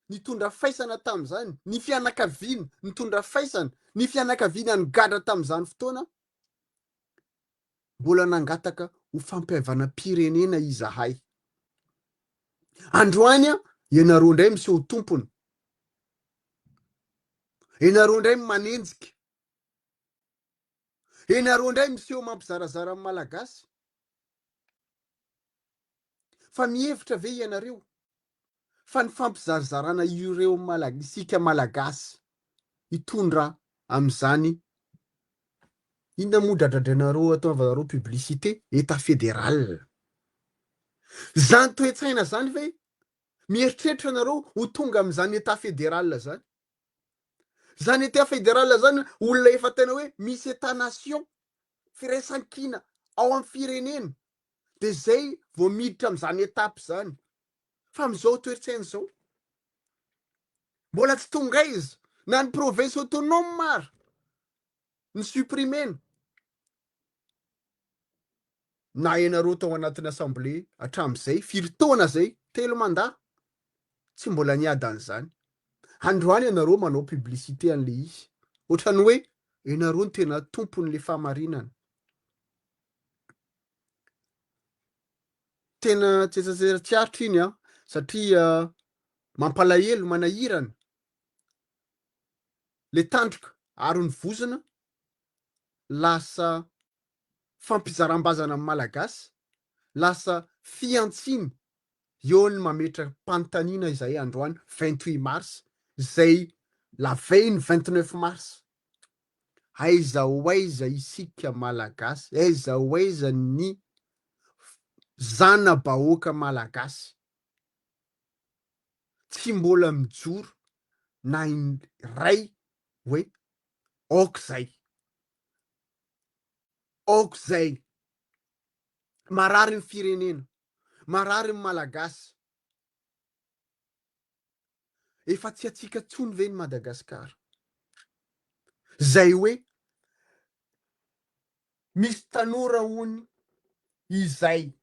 nitondra faisana tamin'izany, ny fianakaviana nitondra faisana, ny fianakaviana nygadra tamin'izany fotoana, mbola nangataka ho fampihavana pirenena izahay. Androany ianareo indray miseho tompony, ianareo indray manenjika, ianareo indray miseho mampizarazara amin'ny malagasy. Fa mihevitra ve ianareo fa ny fampizarazarana ireo isika malagasy hitondra amin'izany inona moa dradradrainareo ataovanareo publicité état fédéral? Zany toe-tsaina zany ve mieritreritra anareo ho tonga amin'izany état fédéral zany? Zany état fédéral zany olona efa tena hoe misy état nation, firaisan-kina ao amin'ny firenena, de zay vao miditra amin'izany étape zany. Fa amin'izao toe-tsaina zao mbola tsy tonga izy, na ny province autonome mara ny supprimena. Na ianareo tao anatin'ny assemblée hatramin'izay firy taona zay, 3 mandat, tsy mbola niady an'izany. Androany ianareo manao publicité an'le izy, ohatrany hoe ianareo ny tena tompon'le fahamarinana. Tena tsetsatseratsiaritra iny satria mampalahelo, manahirana le tandroka ary ny vozona lasa fampizaram-bazana amin'ny malagasy, lasa fiantsiny eo ny mametra panontaniana izay androany 28 mars zay la veille ny 29 mars. Aiza ho aiza isika malagasy, aiza ho aiza ny zana-bahoaka malagasy tsy mbola mijoro na iray hoe aok'izay, aok'izay, marary ny firenena, marary ny malagasy. Efa tsy atsika tsony ve ny Madagasikara? Zay hoe misy tanora hony izay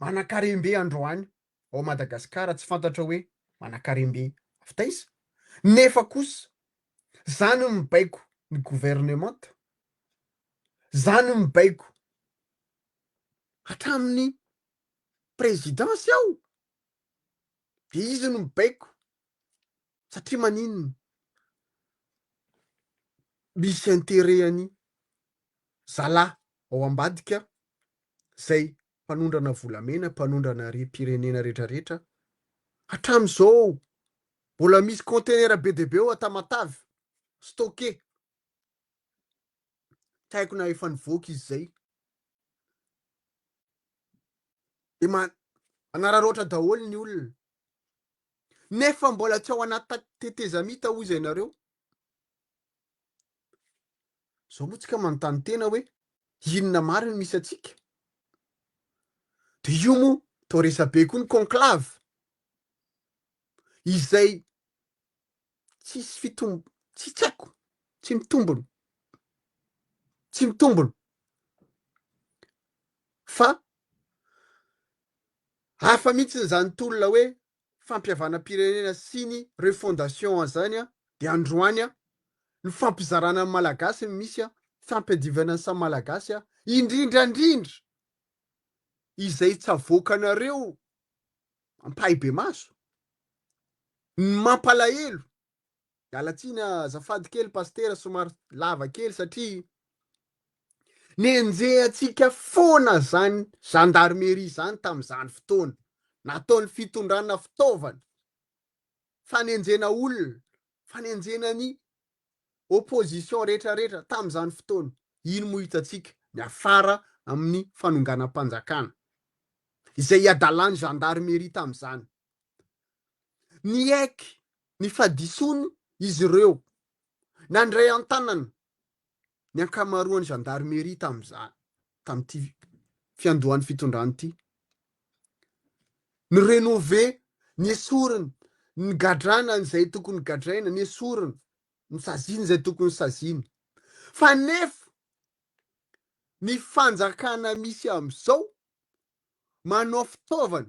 manan-karembe androany ao Madagasikara, tsy fantatra hoe manan-karembe avy taiza, nefa kosa zany mibaiko ny gouvernemanta, zany mibaiko hatramin'ny présidence ao, de izy no mibaiko satria maninona? Misy intérêt-any zalahy ao ambadika zay mpanondrana volamena, mpanondrana pirenena rehetrarehetra. Hatramin'izao mbola misy conteneur be de be ao Tamatavy stocké. Tsy haiko na efa nivoaka izy zay. De manararoatra daholo ny olona, nefa mbola tsy ao anaty tetezamita hozy ianareo. Zao moa tsika manontany tena hoe inona mariny misy atsika? De io moa tao resabe koa ny conclave izay tsisy tsy haiko, tsy mitombona fa hafa mihitsy zany tolona hoe fampihavana pirenena sy ny refondation zany de androany ny fampizarana ny malagasy misy fampiadivana ny samy malagasy indrindrandrindra izay tsy avoakanareo ampahy be maso, mampalahelo. Alatsiny azafady kely pastera, somary lava kely satria nenjehantsika foana zany gendarmerie zany tamin'izany fotoana, nataony fitondrana fitaovana, fanenjena olona, fanenjena ny opposition rehetrarehetra tamin'izany fotoana. Ino moa hitatsika? Ny afara amin'ny fanonganam-panjakana izay iadalany gendarmerie tamin'izany. Ny aiky, ny fadisony izy ireo nandray an-tanana ny ankamaroan'ny gendarmerie tamin'izany, tamin'ity fiandohan'ny fitondrany ity. Ny renové, ny esorina, ny gadrana izay tokony gadraina, ny esorina, ny saziana izay tokony saziana. Fa nefa ny fanjakana misy amin'izao manao fitaovana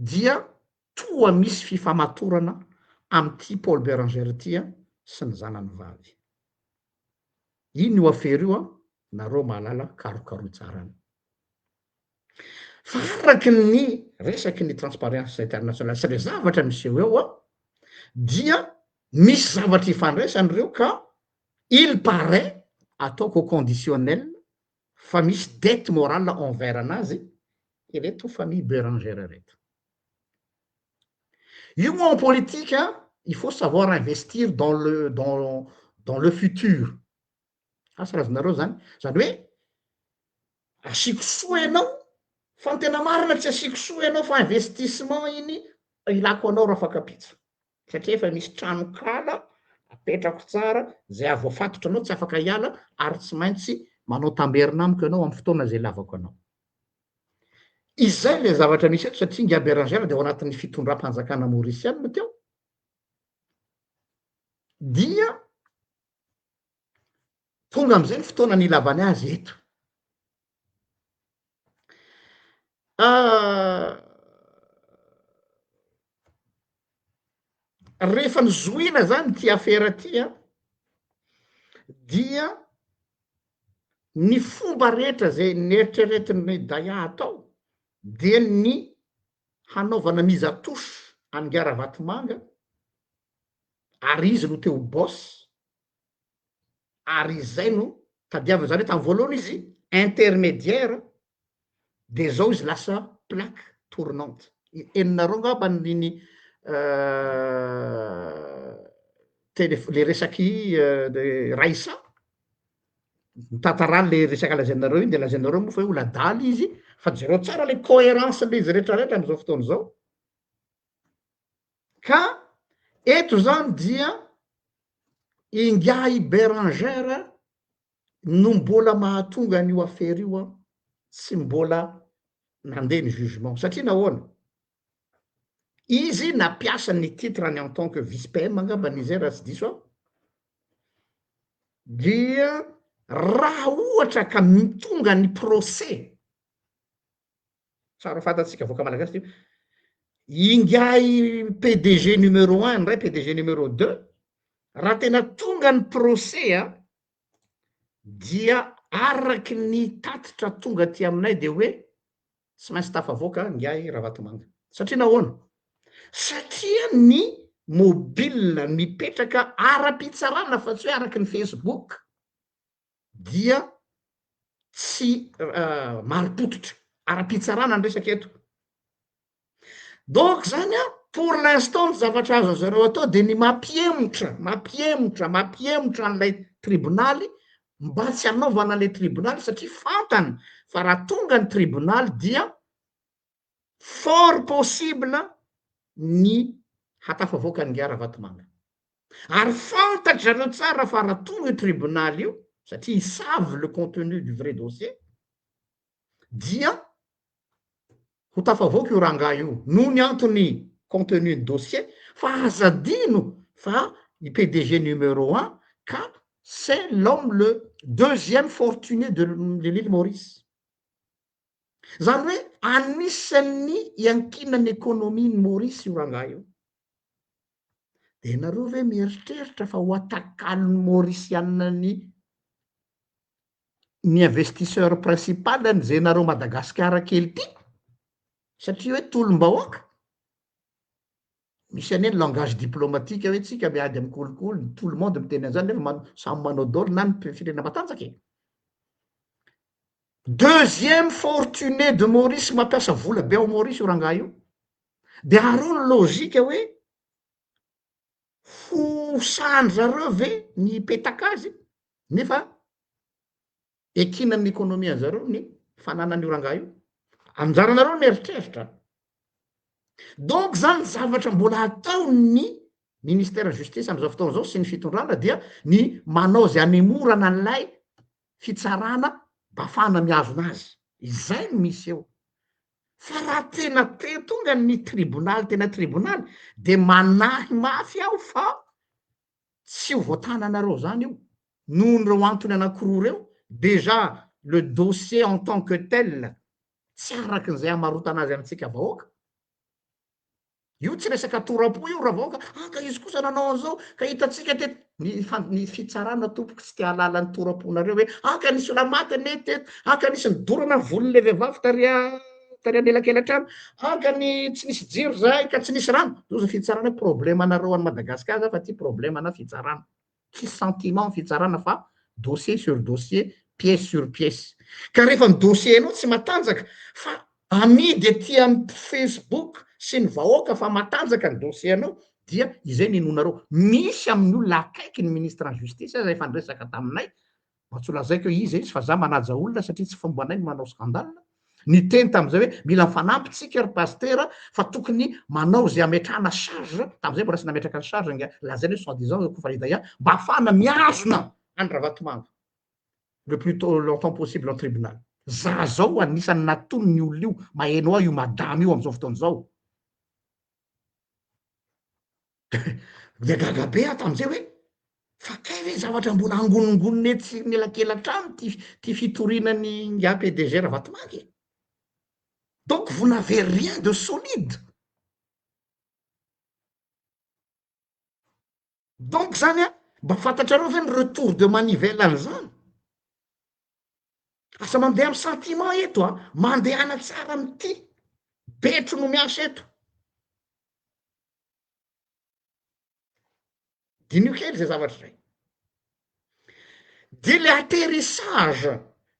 dia toa misy fifamatorana amin'ity Paul Béranger ity sy ny zanany vavy. Iny io afery io nareo mahalala karokaro tsarany. Fa araky ny resaky ny transparence internationale sy le zavatra miseho eo dia misy zavatra ifandraisany reo ka il paraît ataoko conditionnel fa misy dette morale envers anazy ireto famille Béranger reto. Io moa en politique il faut savoir investir dans le futur. Asa razonareo zany hoe asiko soa ianao fa ny tena marina tsy asiko soa ianao fa investissement iny ilako anao raha afakapitso satria efa misy tranokala apetrako tsara zay avo afatotra anao tsy afaka hiala ary tsy maintsy manao tamberina amiko ianao amin'ny fotoana zay lavako anao. Izay le zavatra misy eto satria Ngia Béranger dia ao anatin'ny fitondram-panjakana maorisiana teo dia tonga am'izay ny fotoana nilavany azy eto. Rehefa nizoina zany ty afera ty dia ny fomba rehetra zay nieritreretiny Daya atao dia ny hanaovana mise à touche any Ngaravatomanga ary izy no teo boss ary izay no tadiaviny zany hoe tamin'ny voalohany izy intermédiaire de zao izy lasa plaque tournante. Eninareo ngamba niny le resaky Raissa tantarany le resaky lazainareo iny de lazainareo moa fa hoe oladaly izy fa jereo tsara le cohérence le izy rehetrarehetra am'izao fotoana zao ka eto zany dia Ngia Béranger no mbola mahatonga an'io affaire io tsy mbola nandeha ny jugement satria nahoana izy nampiasa ny titrany en tant que vice-PM angamba n'izy raha tsy diso dia raha ohatra ka mitonga ny procès tsara fantatsika avoaka malagasy Ngia PDG numéro 1 ndray PDG numéro 2 raha tena tonga ny procès dia araky ny tatitra tonga ty aminay de hoe tsy maintsy tafavoaka Ngia Ravatomanga satria nahoana satria ny mobile mipetraka ara-pitsarana fa tsy hoe araky ny Facebook dia tsy mari-pototra ara-pitsarana ny resaka eto. Donc zany pour l'instant ny zavatra azo zareo atao de ny mampiemotra an'ilay tribonaly mba tsy hanaovana le tribonaly satria fantany fa raha tonga ny tribonaly dia fort possible ny hatafavoaka ny Ngia Ravatomanga ary fantatry zareo tsara fa raha tonga io tribonaly io satria ils savent le contenu du vrai dossier dia ho tafavoaka io rangahy io noho ny antony contenu ny dossier fa azadino fa i PDG numéro 1 ka c'est l'homme le deuxième fortuné de l'île Maurice. Zany hoe anisan'ny iankinany ekonomin'ny Maurice io rangahy io. De nareo ve mieritreritra fa ho atakalony Mauricianina ny investisseur principal zay nareo Madagasikara kely ty satria hoe tolom-bahoaka misy ane ny langage diplomatique hoe tsika miady amin'ny kolikoly tout le monde miteny an'izany nefa samy manao dôly na ny firenena matanjaka deuxième fortuné de Maurice mampiasa vola be ao Maurice io rangahy io de areo ny lôzika hoe ho sandry ve ny petaka azy nefa ekinan'ny ekonomia zareo ny fananan'io rangahy io anjaranareo mieritreritra. Donc zany zavatra mbola ataony ministère justice am'izao fotoana zao sy ny fitondrana dia ny manao zay anemorana an'ilay fitsarana mba ahafahana miazo anazy izay no misy eo fa raha tena tonga ny tribonaly tena tribonaly de manahy mafy aho fa tsy ho voatananareo zany io noho nyreo antony anankiroa reo déjà le dossier en tant que tel tsy araky n'izay hamarotana azy amintsika vahoaka io tsy resaka torapo io raha vaoka ka izy kosa nanao an'izao ka hitatsika teto ny fitsarana tompoko tsy tia halala ny toraponareo hoe ka nisy ola maty ane teto ka nisy nidorana volon'le vehivavy taria nelakelan-trano ka ny tsy nisy jiro zay ka tsy nisy rano oza fitsarana problemanareo any Madagasikara fa ty problemana fitsarana tsy sentiment fitsarana fa dossier sur dossier pièce sur pièce ka rehefa ny dossier anao tsy matanjaka fa amidy ety amin'ny Facebook sy ny vahoaka fa matanjaka ny dossier anao dia izay ninonareo misy amin'ny olona akaiky ny ministre en justice zay efa niresaka taminay mba tsy holazaiko hoe izy fa za manaja olona satria tsy fombanay ny manao skandale ny teny tamin'izay hoe mila mifanampitsika ry pasteur fa tokony manao zay ametrahana charge tamin'izay mbola sy nametraka ny charge nga lazainy hoe soi-disant kofaridaya mba ahafahana miazona any Ravatomanga le plus tôt longtemps possible en tribunal za zao anisany natony ny olona io maheno ao io madame io am'izao fotoana zao de gaga be aho tamin'izay hoe fa kay hoe zavatra mbola angonongonony etsy nelakelan-trano ty fitorinany nga PDG Ravatomanga donc vous n'avez rien de solide donc zany a mba fantatrareo ve ny retour de manivelle an'izany asa mandeha amy sentiment eto mandehana tsara amity betro no miasa eto dinio kely zay zavatra zay de le atterrissage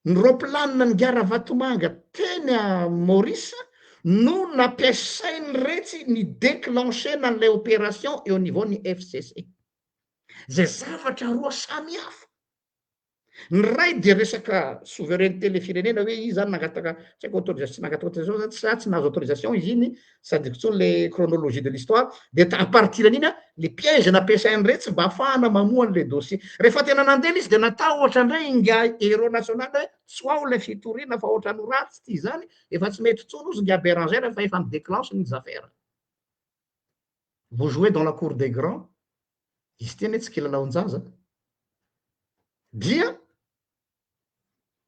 ny roplanina ny gara Vatomanga teny a Maurice no nampiasainy retsy ny déclenchena an'ilay opération eo niveau ny FCC zay zavatra roa samy hafa ny ray de resaka souveraineté le firenena hoe izy zany nangataka tsy haiko autorisation nangataka autorisation sa tsy nahazo autorisation izy iny sady kotsony le chronologie de l'histoire de à partir an'iny le piège nampiasainy retsy mba ahafahana mamoa an'le dossier rehefa tena nandena izy de natao ohatra indray nga héros national hoe tsy ao le fitoriana fa ohatra no ratsy ty zany efa tsy mety tsony ozy nga Bérangère fa efa midéclenche ny affaires vous jouez dans la cour des grands izy teny hoe tsy kilalaon-jaza dia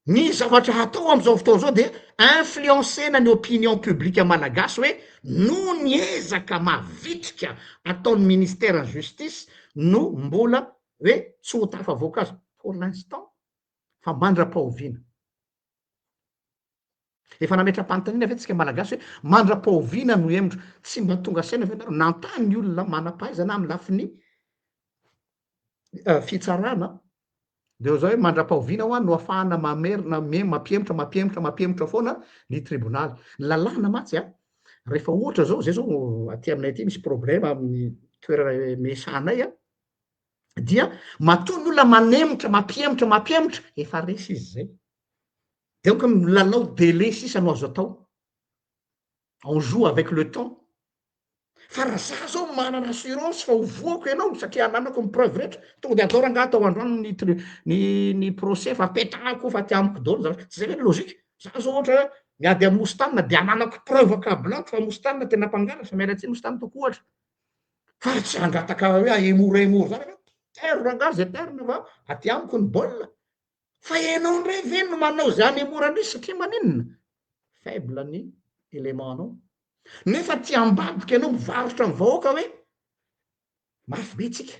ny zavatra hatao am'izao fotoana zao de influencena ny opinion publique malagasy hoe no niezaka mavitrika ataon'ny ministère en justice no mbola hoe tsy ho tafa voankazo pour l'instant fa mandra-pahoviana efa nametra-panontaniana avetsika malagasy hoe mandra-pahoviana no emotro tsy mba tonga saina ve nareo nantany ny olona manam-pahaizana amy lafiny fitsarana de zao hoe mandra-pahoviana ho any no ahafahana mamerina mampihemotra foana ny tribunal ny lalàna matsy rehefa ohatra zao zay zao aty aminay aty misy problème amin'ny toerana mesanay dia matoa ny olona manemotra mampihemotra efa resy izy zay donc lalao délai sisa no azo atao on joue avec le temps fa raha za zao manana assurance fa hovoako ianao satria ananako my preuve rehetra tonga de atao raha nga atao androany ny procès fa petahako fa ty amiko dolo zavatra tsy zay hoe logika za zao ohatra miady amy mostanina de ananako preuve akablako fa mostanina tena mpangala fa miala tsy mostany toko ohatra fa tsy angataka hoe ahemorahemory zany terne angazy eterne fa aty amiko ny baolina fa ianao ndray ve no manao za anemorana izy satria maninona faible ny élément anao nefa ty ambadika ianao mivarotra ny vahoaka hoe mafy be tsika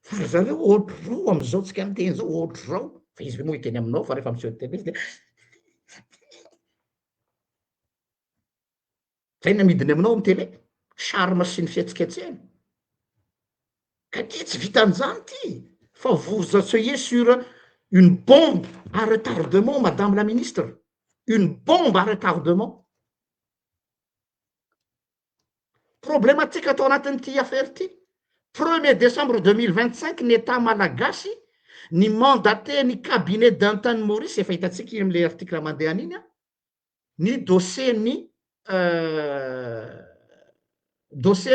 fa za hoe ohatr'zao am'izao tsika miteny zao ohatr'zao fa izy ve moa hiteny aminao fa rehefa miseho tele izy de zay namidiny aminao amy tele charme sy ny fihetsiketsehany ka ty tsy vitan'izany ty fa vous asseyez sur une bombe à retardement madame la ministre une bombe à retardement problématique atao anatin'ity affaire ty 1er décembre 2025 ny état malagasy ny mandaté ny cabinet d'Antan Maurice efa hitatsika am'le article mandeha an'iny ny dossier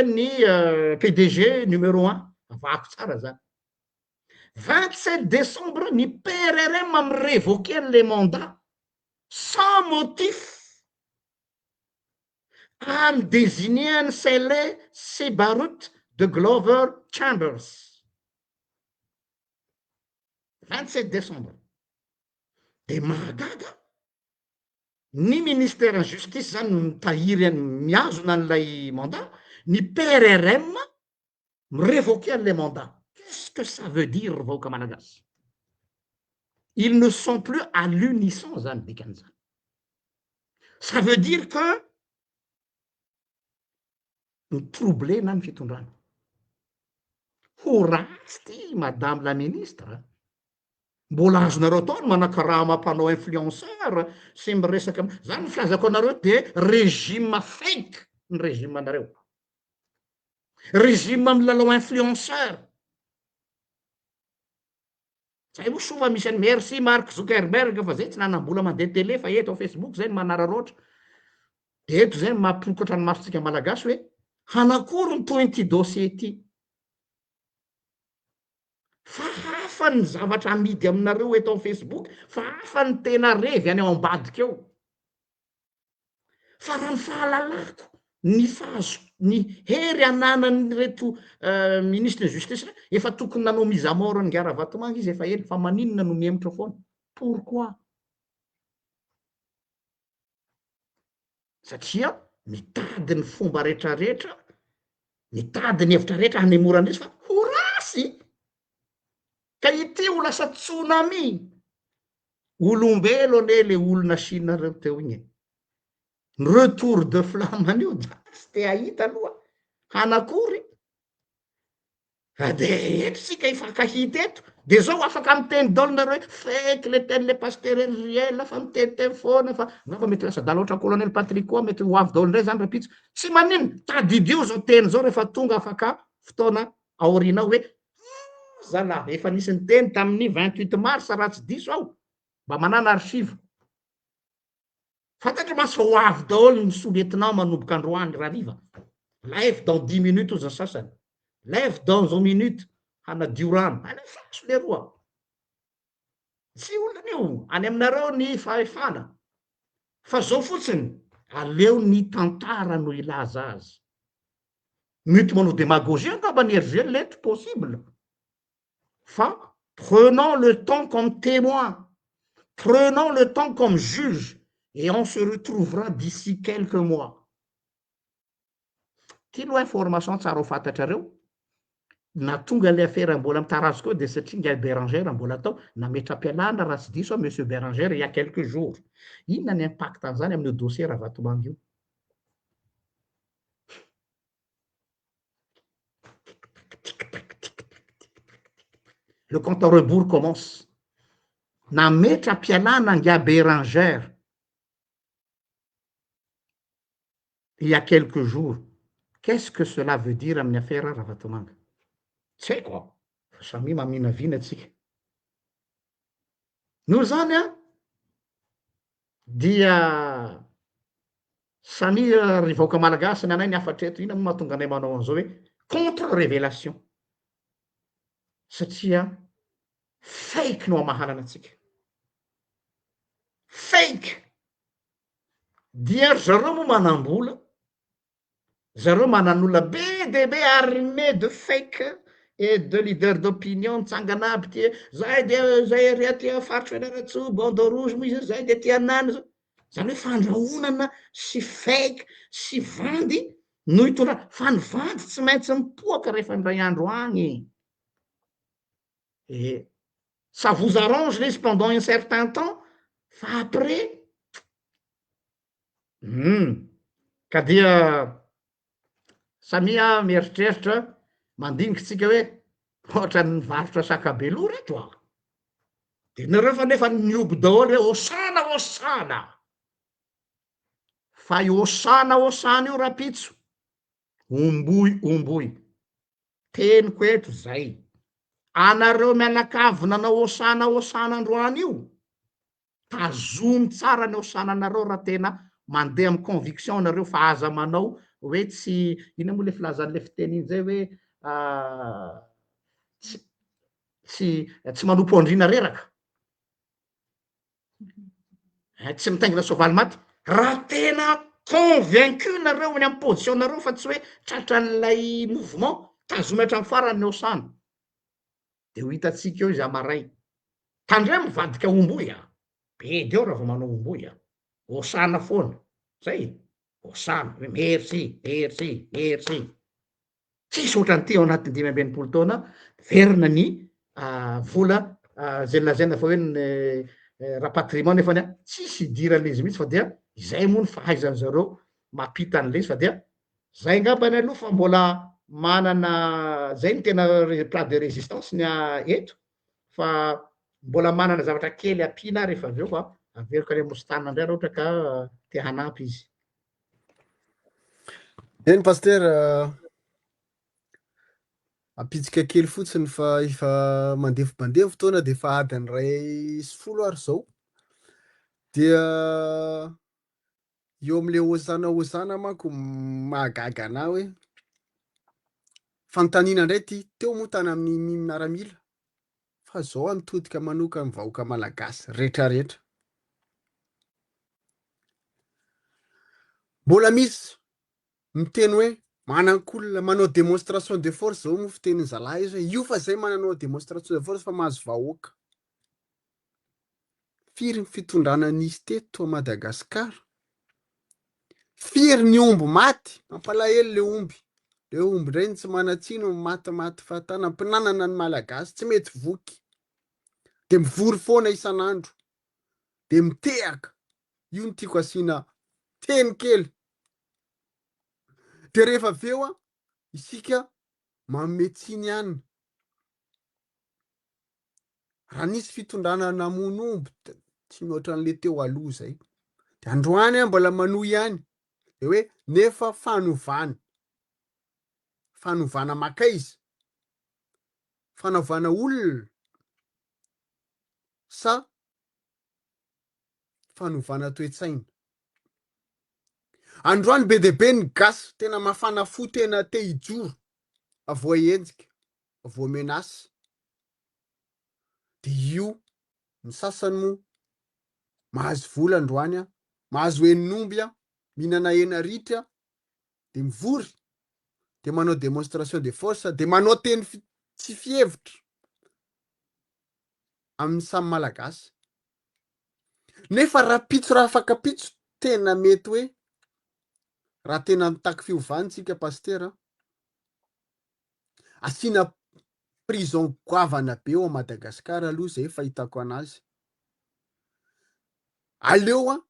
ny PDG numéro 1 avako tsara zany 27 décembre ny PRRM amy révoquer les mandats sans motif amy désigner Sele Sebarut de Glover Chambers 27 décembre de mahagaga ny ministère en justice zany mitahiry miazona an'ilay mandat Ny PRRM révoquer les mandats. Qu'est-ce que ça veut dire, vahoaka malagasy? Ils ne sont plus à l'unisson, zany dikan'izany. Ça veut dire que ny troublena ny fitondrana. Ho ratsy ty, madame la ministre. Mbola azonareo atao ny manakaraha mampanao influenceur sy miresaka zany ny filazako anareo de régime fake ny régime anareo. Régime milalao influenceur. Zay mo soa misy any merci Mark Zuckerberg fa zay tsy nanambola mandeha télé fa eto Facebook zay ny manararoatra. Eto zay mampikatra ny masontsika malagasy hoe hanakory ny toy ity dossier ty. Fa hafa ny zavatra amidy aminareo eto amin'ny Facebook, fa hafa ny tena revy any ao ambadika eo. Fa raha ny fahalalako, ny hery ananany reto ministre de justice efa tokony nanao mise à mort ny Ngara Vatomanga izy efa ela, fa maninona no miemotra foana? Pourquoi? Satria mitady ny fomba rehetrarehetra, mitady ny hevitra rehetra hanemora andresy fa ho rasy. Ka ity ho lasa tsunami. Olombelo ane le olona Chine reo teo igny. Retour de flamme anio da tsy te ahita aloha. Hanakory? De eto sika ifankahita eto. De zao afaka miteny daolo nareo fake le teny le pasteur Riel fa miteny foana fa fa mety lasa dalotra colonel Patrick koa mety ho avy daolo ndray zany rapitso. Tsy manino tadidio zao teny zao rehefa tonga afaka fotoana aoriana hoe zalahy efa nisy ny teny tamin'ny 28 mars raha tsy diso aho mba manana archive. Fantatry maso ho avy daolo ny sous-lieutenant manomboka androany rariva. Lève dans 10 minutes ozy ny sasany. Lève dans 1 minute hanadio rano. Alefaso leroa. Tsy olana io any aminareo ny fahefana. Fa zao fotsiny aleo ny tantara no ilaza azy. Mety manao démagogie angamba ny RG l'être possible. Fa prenons le temps comme témoin. Prenons le temps comme juge. Et on se retrouvera d'ici quelques mois. Tilo information tsara ho fantatrareo. Na tonga le affaire mbola mitarazo koa de satria ngia Bérangère mbola atao nametra-pialana raha tsy diso monsieur Bérangère il y a quelques jours. Inona ny impact an'izany amin'ny dossier Ravatomangy io? Le compte à rebours commence. Nametra-pialana ngia Bérangère il y a quelques jours. Qu'est-ce que cela veut dire amin'ny affaire Ravatomangy? Tsy haiko, samy mamina vina atsika. No zany a dia samy ry vahoaka malagasy ny anay ny afatra eto ina mahatonga anay manao an'izao hoe contre révélation. Satria fake no amahalana atsika. Fake. Dia zareo moa manambola, zareo manan'olona be de be armé de fake et de leader d'opinion mitsangana aby ty zay de zay ry aty faritra Fianarantsoa bande rouge moa izy zay de ty anany zao. Zany hoe fandrahonana sy fake sy vandy no hitondra fa ny vandy tsy maintsy mipoaka rehefa indray andro agny. Et ça vous arrange les pendant un certain temps fa après ka dia samia mieritreritra mandiniky tsika hoe ohatra ny varotra sakabelo reto a. De nareo fa nefa nioby daholy hoe osana. Fa io osana io rapitso. Omboy. Teniko eto zay. Anareo mianakavy nanao osana androany io. Tazomy tsara ny osana anareo raha tena mandeha amin'ny conviction nareo fa aza manao hoe tsy ina moa le filazan'le fiteny zay hoe tsy manompo andrina reraka. Tsy mitaingina soavaly maty. Raha tena convaincu nareo ny amin'ny position nareo fa tsy hoe tratra n'ilay mouvement tazomy hatramin'ny farany ny osana. De ho hitatsika eo izy amaray. Tandray mivadika omboy a. Be deo raha vao manao omboy a. Osana foana. Zay. Osana. Merci. tsisy ohatran'ity ao anatin'ny 5 ambin'ny 20 taona verina ny vola zay lazaina fa hoe rapatriement nefa ny tsisy idirana izy mihitsy fa dia izay moa ny fahaizany zareo mampita an'le izy fa dia zay ngambany aloha fa mbola manana zay ny tena plat de résistance ny eto fa mbola manana zavatra kely ampina rehefa avy eo fa averiko any amositana indray raha ohatra ka te hanampy izy. Eny paster, apitsika kely fotsiny fa efa mandevo fotoana de efa adiny 2:10 ary zao. Dia eo am'le ozana manko mahagaga anah hoe fanontaniana indray ty teo moa tany amin'ny miaramila fa zao mitodika manoka ny vahoaka malagasy rehetrarehetra. Mbola misy miteny hoe manankolona manao démonstration de force zao moa fitenin'ny zalahy izy hoe io fa zay mananao démonstration de force fa mahazo vahoaka. Firy ny fitondrana nisy teto a Madagasikara, firy ny omby maty, mampalahelo le omby reny tsy manatsino matimaty fatana mpinanana ny malagasy tsy mety voky de mivory foana isan'andro de mitehaka. Io ny tiako asiana teny kely de rehefa aveo isika mametsiny ihany. Raha nisy fitondrana namono omby tsy mihoatran'le teo aloha zay de androany mbola manohy ihany de hoe nefa fanovana maka izy, fanaovana olona sa fanovana toe-tsaina. Androany be de be ny gasy tena mafana fo tena te hijoro avoa enjika avoa menasy de io ny sasany moa mahazo vola androany mahazo henon'omby mihinana hena ritra de mivory de manao démonstration de force de manao teny tsy fihevitra amin'ny samy malagasy. Nefa raha afaka pitso tena mety hoe raha tena mitaky fiovantsika paster, asiana prison goavana be ao Madagasikara aloha zay fahitako anazy. Aleo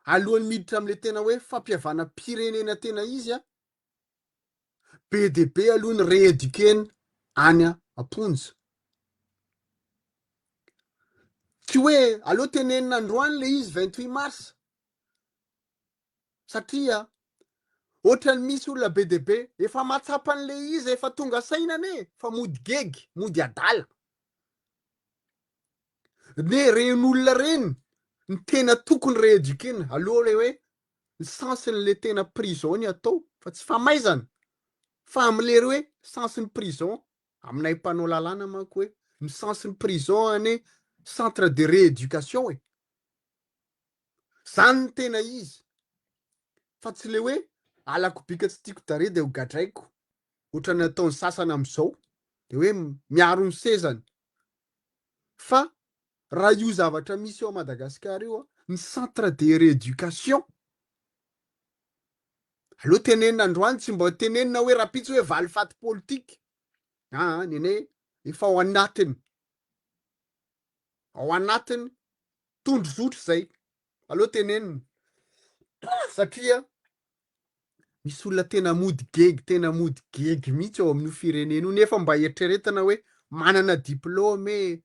alohan'ny miditra am'le tena hoe fampihavanam-pirenena tena izy be de be aloha ny rééduquena any am-ponja. Tsy hoe aloha tenenina androany le izy 28 mars satria ohatrany misy olona be de be efa matsapa an'le izy efa tonga sainany fa mody gegy mody adala ne ren'olona reny ny tena tokony rééduquena aloha le hoe ny sansiny le tena prison ny atao fa tsy famaizana fa am'lery hoe sansiny prison aminay mpanao lalàna manko hoe ny sansiny prison any centre de rééducation zany ny tena izy fa tsy le hoe alako bika tsy tiako tare de ho gadraiko ohatrany ataon'ny sasany am'izao de hoe miaro ny sezany. Fa raha io zavatra misy eo a Madagasikara io ny centre de rééducation aloha tenenina androany tsy mba tenenina hoe rapitso hoe valifaty politika nene efa ao anatiny tondro zotro zay aloha tenenina satria misy olona tena mody gegy mihitsy ao amin'io firenena io nefa mba eritreretana hoe manana diplôme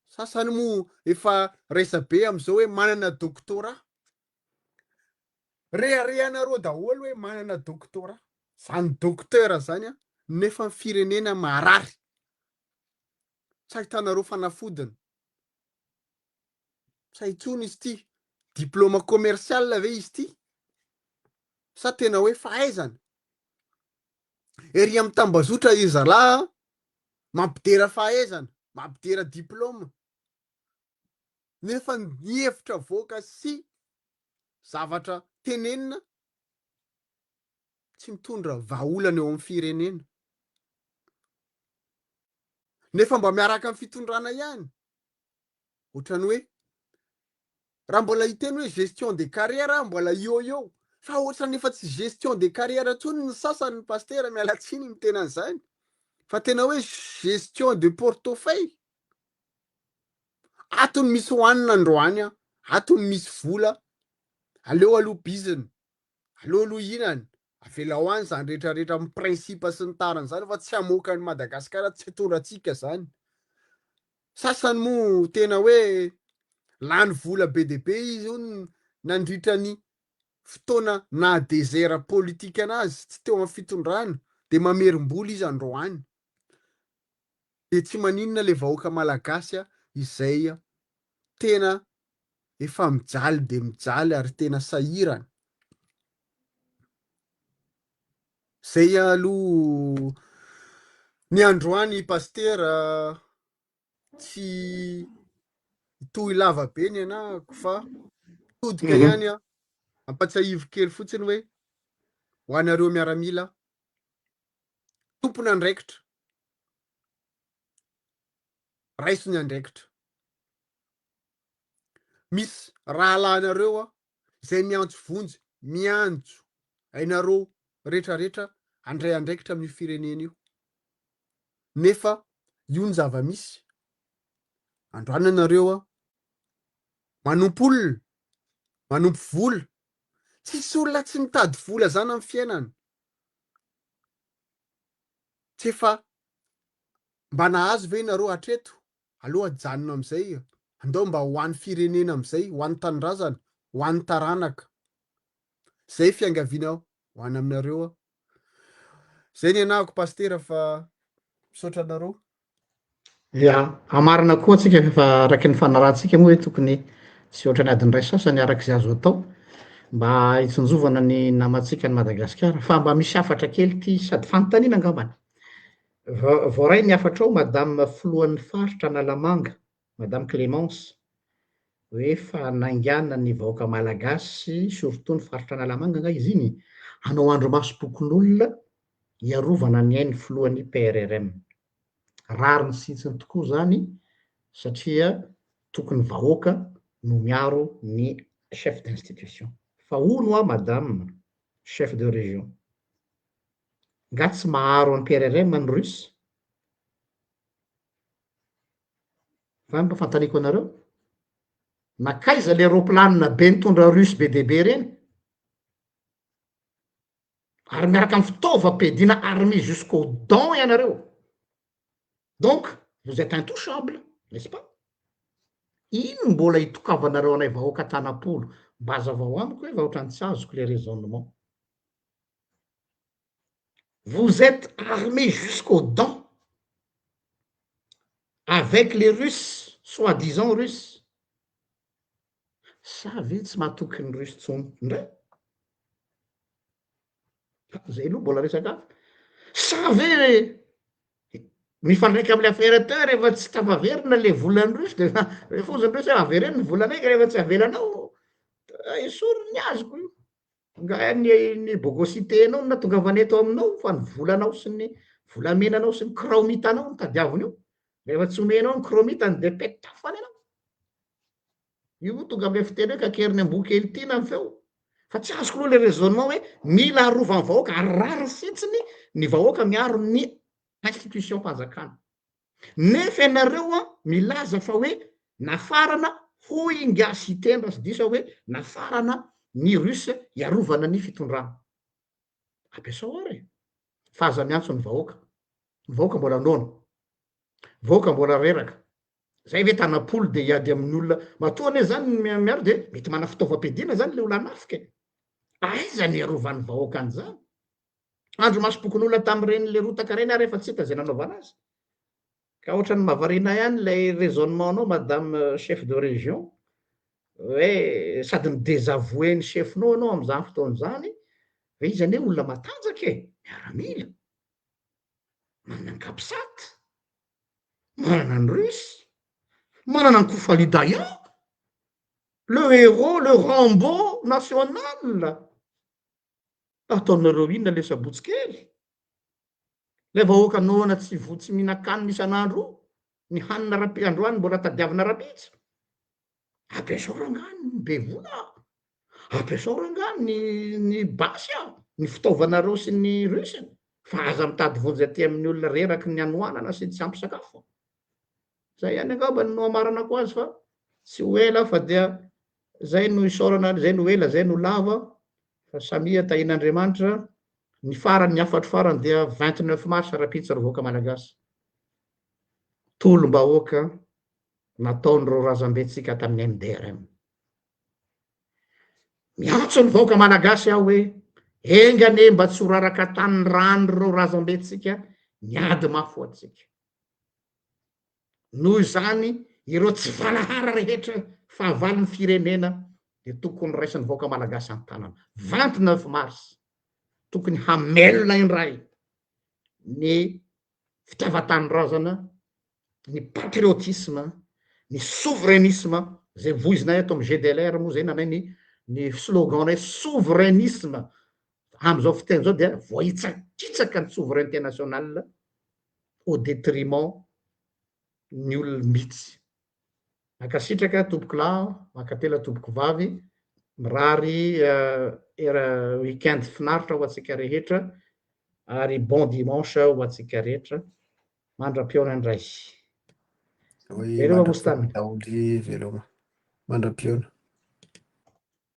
sasany moa efa resa be am'izao hoe manana doctorat reharehanareo daholo hoe manana doctorat zany docteur zany nefa ny firenena marary tsy ahitanareo fanafodiny tsy intsony izy ty diplôma commercial ve izy ty sa tena hoe fahaizana ery amy tambazotra izy zalahy mampidera fahaizana mampidera diplôma nefa ny hevitra voaka sy zavatra tenenina tsy mitondra vahaolana eo amin'ny firenena nefa mba miaraka amin'ny fitondrana ihany ohatrany hoe raha mbola hiteny hoe gestion de carrière mbola eo fa ohatrany efa tsy gestion de carrière ntsony ny sasany ny pastera mialatsiny ny tenan'izany fa tena hoe gestion de portefeuille. Atony misy hoanina androany a, atony misy vola, aleo aloha biziny, aleo aloha inany, avela ho any zany rehetrarehetra amin'ny principe sy ny tariny zany fa tsy hamoaka ny Madagasikara, tsy hatondratsika zany. Sasany moa tena hoe lany vola be de be izy io nandritra ny fotoana na désert politika anazy tsy teo amin'ny fitondrana de mamerim-bola izy androany. De tsy maninona le vahoaka malagasy izay tena efa mijaly de mijaly ary tena sahirana. Zay aloha ny androany pastera tsy toy lava be ny anahako fa todika ihany ampatsiahivo kely fotsiny hoe ho anareo miaramila tompony andraikitra raisiny andraikitra misy raha lanareo zay miantso vonjy miantso ainareo rehetrarehetra andray andraikitra amin'ny firenena io nefa io ny zava-misy androany anareo manompo olona manompo vola tsisy olona tsy mitady vola zany amin'ny fiainana tsy efa mba nahazo ve nareo hatreto aloha janona am'izay andao mba ho an'ny firenena am'izay ho an'ny tanindrazana ho an'ny taranaka zay fiangaviana ho any aminareo zay ny anahako pastera fa misaotra anareo. Ya amarina koa tsika efa araky ny fanarahantsika moa hoe tokony tsy ohatran'ny adiny ray sasany arak'izay azo atao mba hitsonjovana ny namantsika ny Madagasikara fa mba misy afatra kely ty sady fanontaniana angambany. Voaray ny afatra ao madame filohan'ny faritra Analamanga, madame Clémence, hoe fa naingana ny vahoaka malagasy surtout ny faritra Analamanga nga izy iny hanao andro maso bokon'olona iarovana ny ainy filohan'ny PRRM. Rary ny sitsiny tokoa zany satria tokony vahoaka no miaro ny chef d'institution fa ono a madame chef de région nga tsy maharo any PRRM ny Russie fa mba fantaniko anareo nakaiza le roplanina be nitondra Russie be de be reny ary miaraka amin'ny fitaovam-piadiana armée jusqu'au dent ianareo. Donc vous êtes intouchable, n'est-ce pas? Ino mbola hitokavanareo anay vahoaka tanapolo mba hazavao amiko hoe vahoatrany tsy azoko le raisonnement. Vous êtes armé jusqu'aux dents avec les Russes, soi-disant Russes. Sa ve tsy mahatoky ny Russes tsony ndray? Zay aloha mbola resaka sa ve mifandraiky am'le affaire teo rehefa tsy tafaverina le volan'ny Russes de refoziny Russes hoe avereny ny volanay ka rehefa tsy avelanao esoriny ny azoko io nga ny bogositenao na tongavany eto aminao fa ny volanao sy ny volamenanao sy ny kromitanao ny tadiaviny io rehefa tsy omenao ny kromitany de petafany anao io tonga am'le fiteny hoe kakeriny amboa kely tina ny feo fa tsy azoko aloha le raisonnement hoe mila arovany vahoaka ary rariny sitsiny ny vahoaka miaro ny institution mpanjakana nefa ianareo milaza fa hoe nafarana hoy ingasy tendra sy disa hoe nafarana ny Russe iarovana ny fitondrana. Ampiasao ary fa aza miantso ny vahoaka mbola noana, vahoaka mbola reraka zay ve tanapolo de hiady amin'ny olona matoa ane zany miaro de mety mana fitaovam-piadiana zany le olo anafika aiza ny iarovany vahoaka an'izany andro masom-pokon'olona tam'ireny le rotaka reny ary efa tsy hita zay nanaovana azy ka ohatrany mahavariana ihany lay raisonnement nao madame chef de région hoe sady ny désavoué ny chefinao anao am'izany fotoana zany hoe izy anie olona matanjaka miaramila manana ny kapisaty manana ny Russie manana ny Koufalidaïa le héros le Rambo national ataonareo inona le sabotsy kely le vahoaka noana tsy votsy mihinan-kanina isan'andro ny hanina androany mbola tadiavina rapitsa ampiasao rangany be vola ampiasao rangany ny basy ny fitaovanareo sy ny rusiny fa aza mitady vonjy aty amin'ny olona reraky ny anoanana sy tsy ampy sakafo zay ihany angamba no amarana ko azy fa tsy ho ela fa dia zay no isaorana zay no ela zay no lava fa samia tahin'Andriamanitra ny farany ny afatro farany dia 29 mars rapitsa rovoaka malagasy tolom-bahoaka nataon'ireo razambetsika tamin'ny MDRM miantso ny vahoaka malagasy aho hoe engane mba tsy ho raraka tany rano reo razambetsika niady mafy atsika noho izany ireo tsy valahara rehetra fahavalon'ny firenena de tokony raisin'ny vahoaka malagasy any tanana 29 mars tokony hamelona indray ny fitiavan-tanorazana ny patriotisme ny souverainisme zay voizinay ato amin'ny GDLR moa zay nanay ny slogan nay souverainisme am'izao fiteny zao dia voaitsakitsaka ny souveraineté nationale au détriment ny olombitsy makasitraka tompoko lahy makatela tompoko vavy mirary era weekend finaritra ho atsika rehetra ary bon dimanche ho atsika rehetra mandra-piona indray veloma mostany veloma mandra-piona